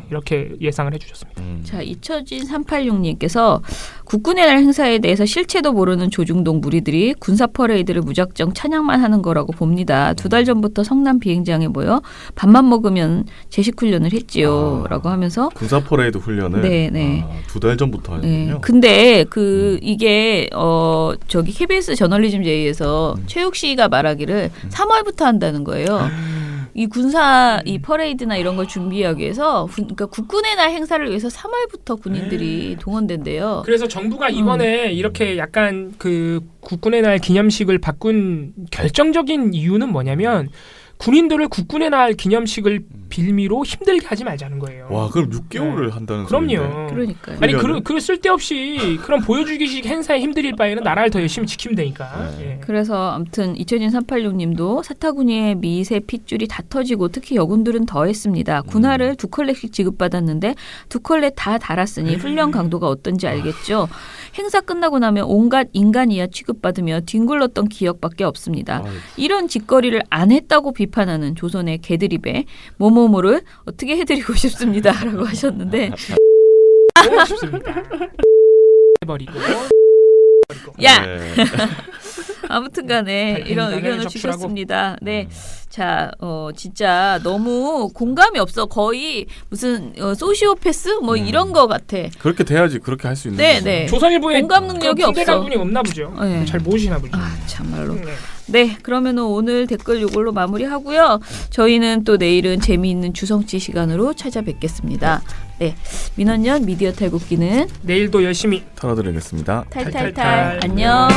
이렇게 예상을 해주셨습니다. 자, 이처진 386님께서 국군의 날 행사에 대해서 실체도 모르는 조중동 무리들이 군사 퍼레이드를 무작정 찬양만 하는 거라고 봅니다. 2달 전부터 성남 비행장에 모여 밥만 먹으면 제식 훈련을 했지요. 라고 하면서 군사 퍼레이드 훈련을 2달 전부터 하셨군요. 근데 이게 저기 KBS 저널리즘 제의에서 최욱 씨가 말하기를 3월부터 한다는 거예요. 이 군사 이 퍼레이드나 이런 걸 준비하기 위해서 그러니까 국군의 날 행사를 위해서 3월부터 군인들이 동원된대요. 그래서 정부가 이번에 이렇게 약간 그 국군의 날 기념식을 바꾼 결정적인 이유는 뭐냐면 군인들을 국군의 날 기념식을 빌미로 힘들게 하지 말자는 거예요. 와, 그럼 6개월을 한다는 그럼요. 소리인데. 그러니까요. 아니 그 쓸데없이 그런 보여주기식 행사에 힘들일 바에는 나라를 더 열심히 지키면 되니까. 그래서 아무튼 이처진 386님도 사타구니에 미세 핏줄이 다 터지고 특히 여군들은 더 했습니다. 군화를 2컬렉씩 지급받았는데 2컬렉 다 달았으니 훈련 강도가 어떤지 알겠죠. 행사 끝나고 나면 온갖 인간 이하 취급받으며 뒹굴렀던 기억밖에 없습니다. 이런 짓거리를 안 했다고 비판하는 조선의 개드립에 모모모를 어떻게 해드리고 싶습니다. 라고 하셨는데 너무 쉽습니다. 해버리고 야! 아무튼 간에 이런 의견을 주셨습니다. 네. 자, 진짜 너무 공감이 없어. 거의 무슨 소시오패스? 뭐 이런 거 같아. 그렇게 돼야지 그렇게 할 수 있는 네, 거죠. 네. 조선일보에 공감 능력이 없어. 분이 없나 보죠. 네. 잘 모르시나 보죠. 참말로. 네, 그러면은 오늘 댓글 이걸로 마무리하고요. 저희는 또 내일은 재미있는 주성치 시간으로 찾아뵙겠습니다. 네, 민원연 미디어 탈곡기는 내일도 열심히 털어드리겠습니다. 탈탈탈. 안녕.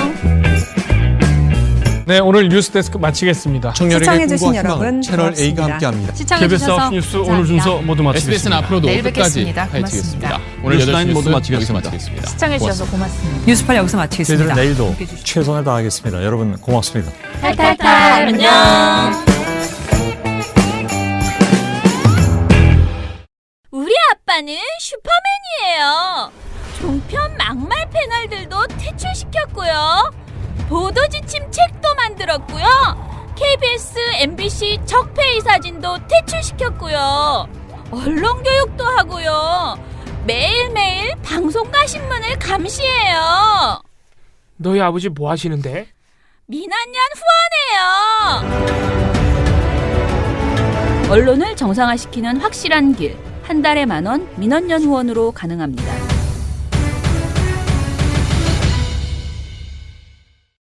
네, 오늘 뉴스데스크 마치겠습니다. 시청해주신 여러분 채널 A가 함께합니다. KBS 9시 뉴스 오늘 순서 모두 마치겠습니다. SBS는 앞으로도 내일 끝까지 뵙겠습니다. 파헤치겠습니다. 오늘 뉴스 8시 모두 뉴스 마치겠습니다. 여기서 마치겠습니다. 시청해주셔서 고맙습니다. 뉴스팔 여기서 마치겠습니다. 저희들은 내일도 최선을 다하겠습니다. 여러분 고맙습니다. 탈탈탈 안녕. 우리 아빠는 슈퍼맨이에요. 종편 막말 패널들도 퇴출시켰고요. 보도지침 책도 만들었고요. KBS, MBC 적폐의 사진도 퇴출시켰고요. 언론교육도 하고요. 매일매일 방송과 신문을 감시해요. 너희 아버지 뭐 하시는데? 민원연 후원해요. 언론을 정상화시키는 확실한 길. 한 달에 10,000원 민원연 후원으로 가능합니다.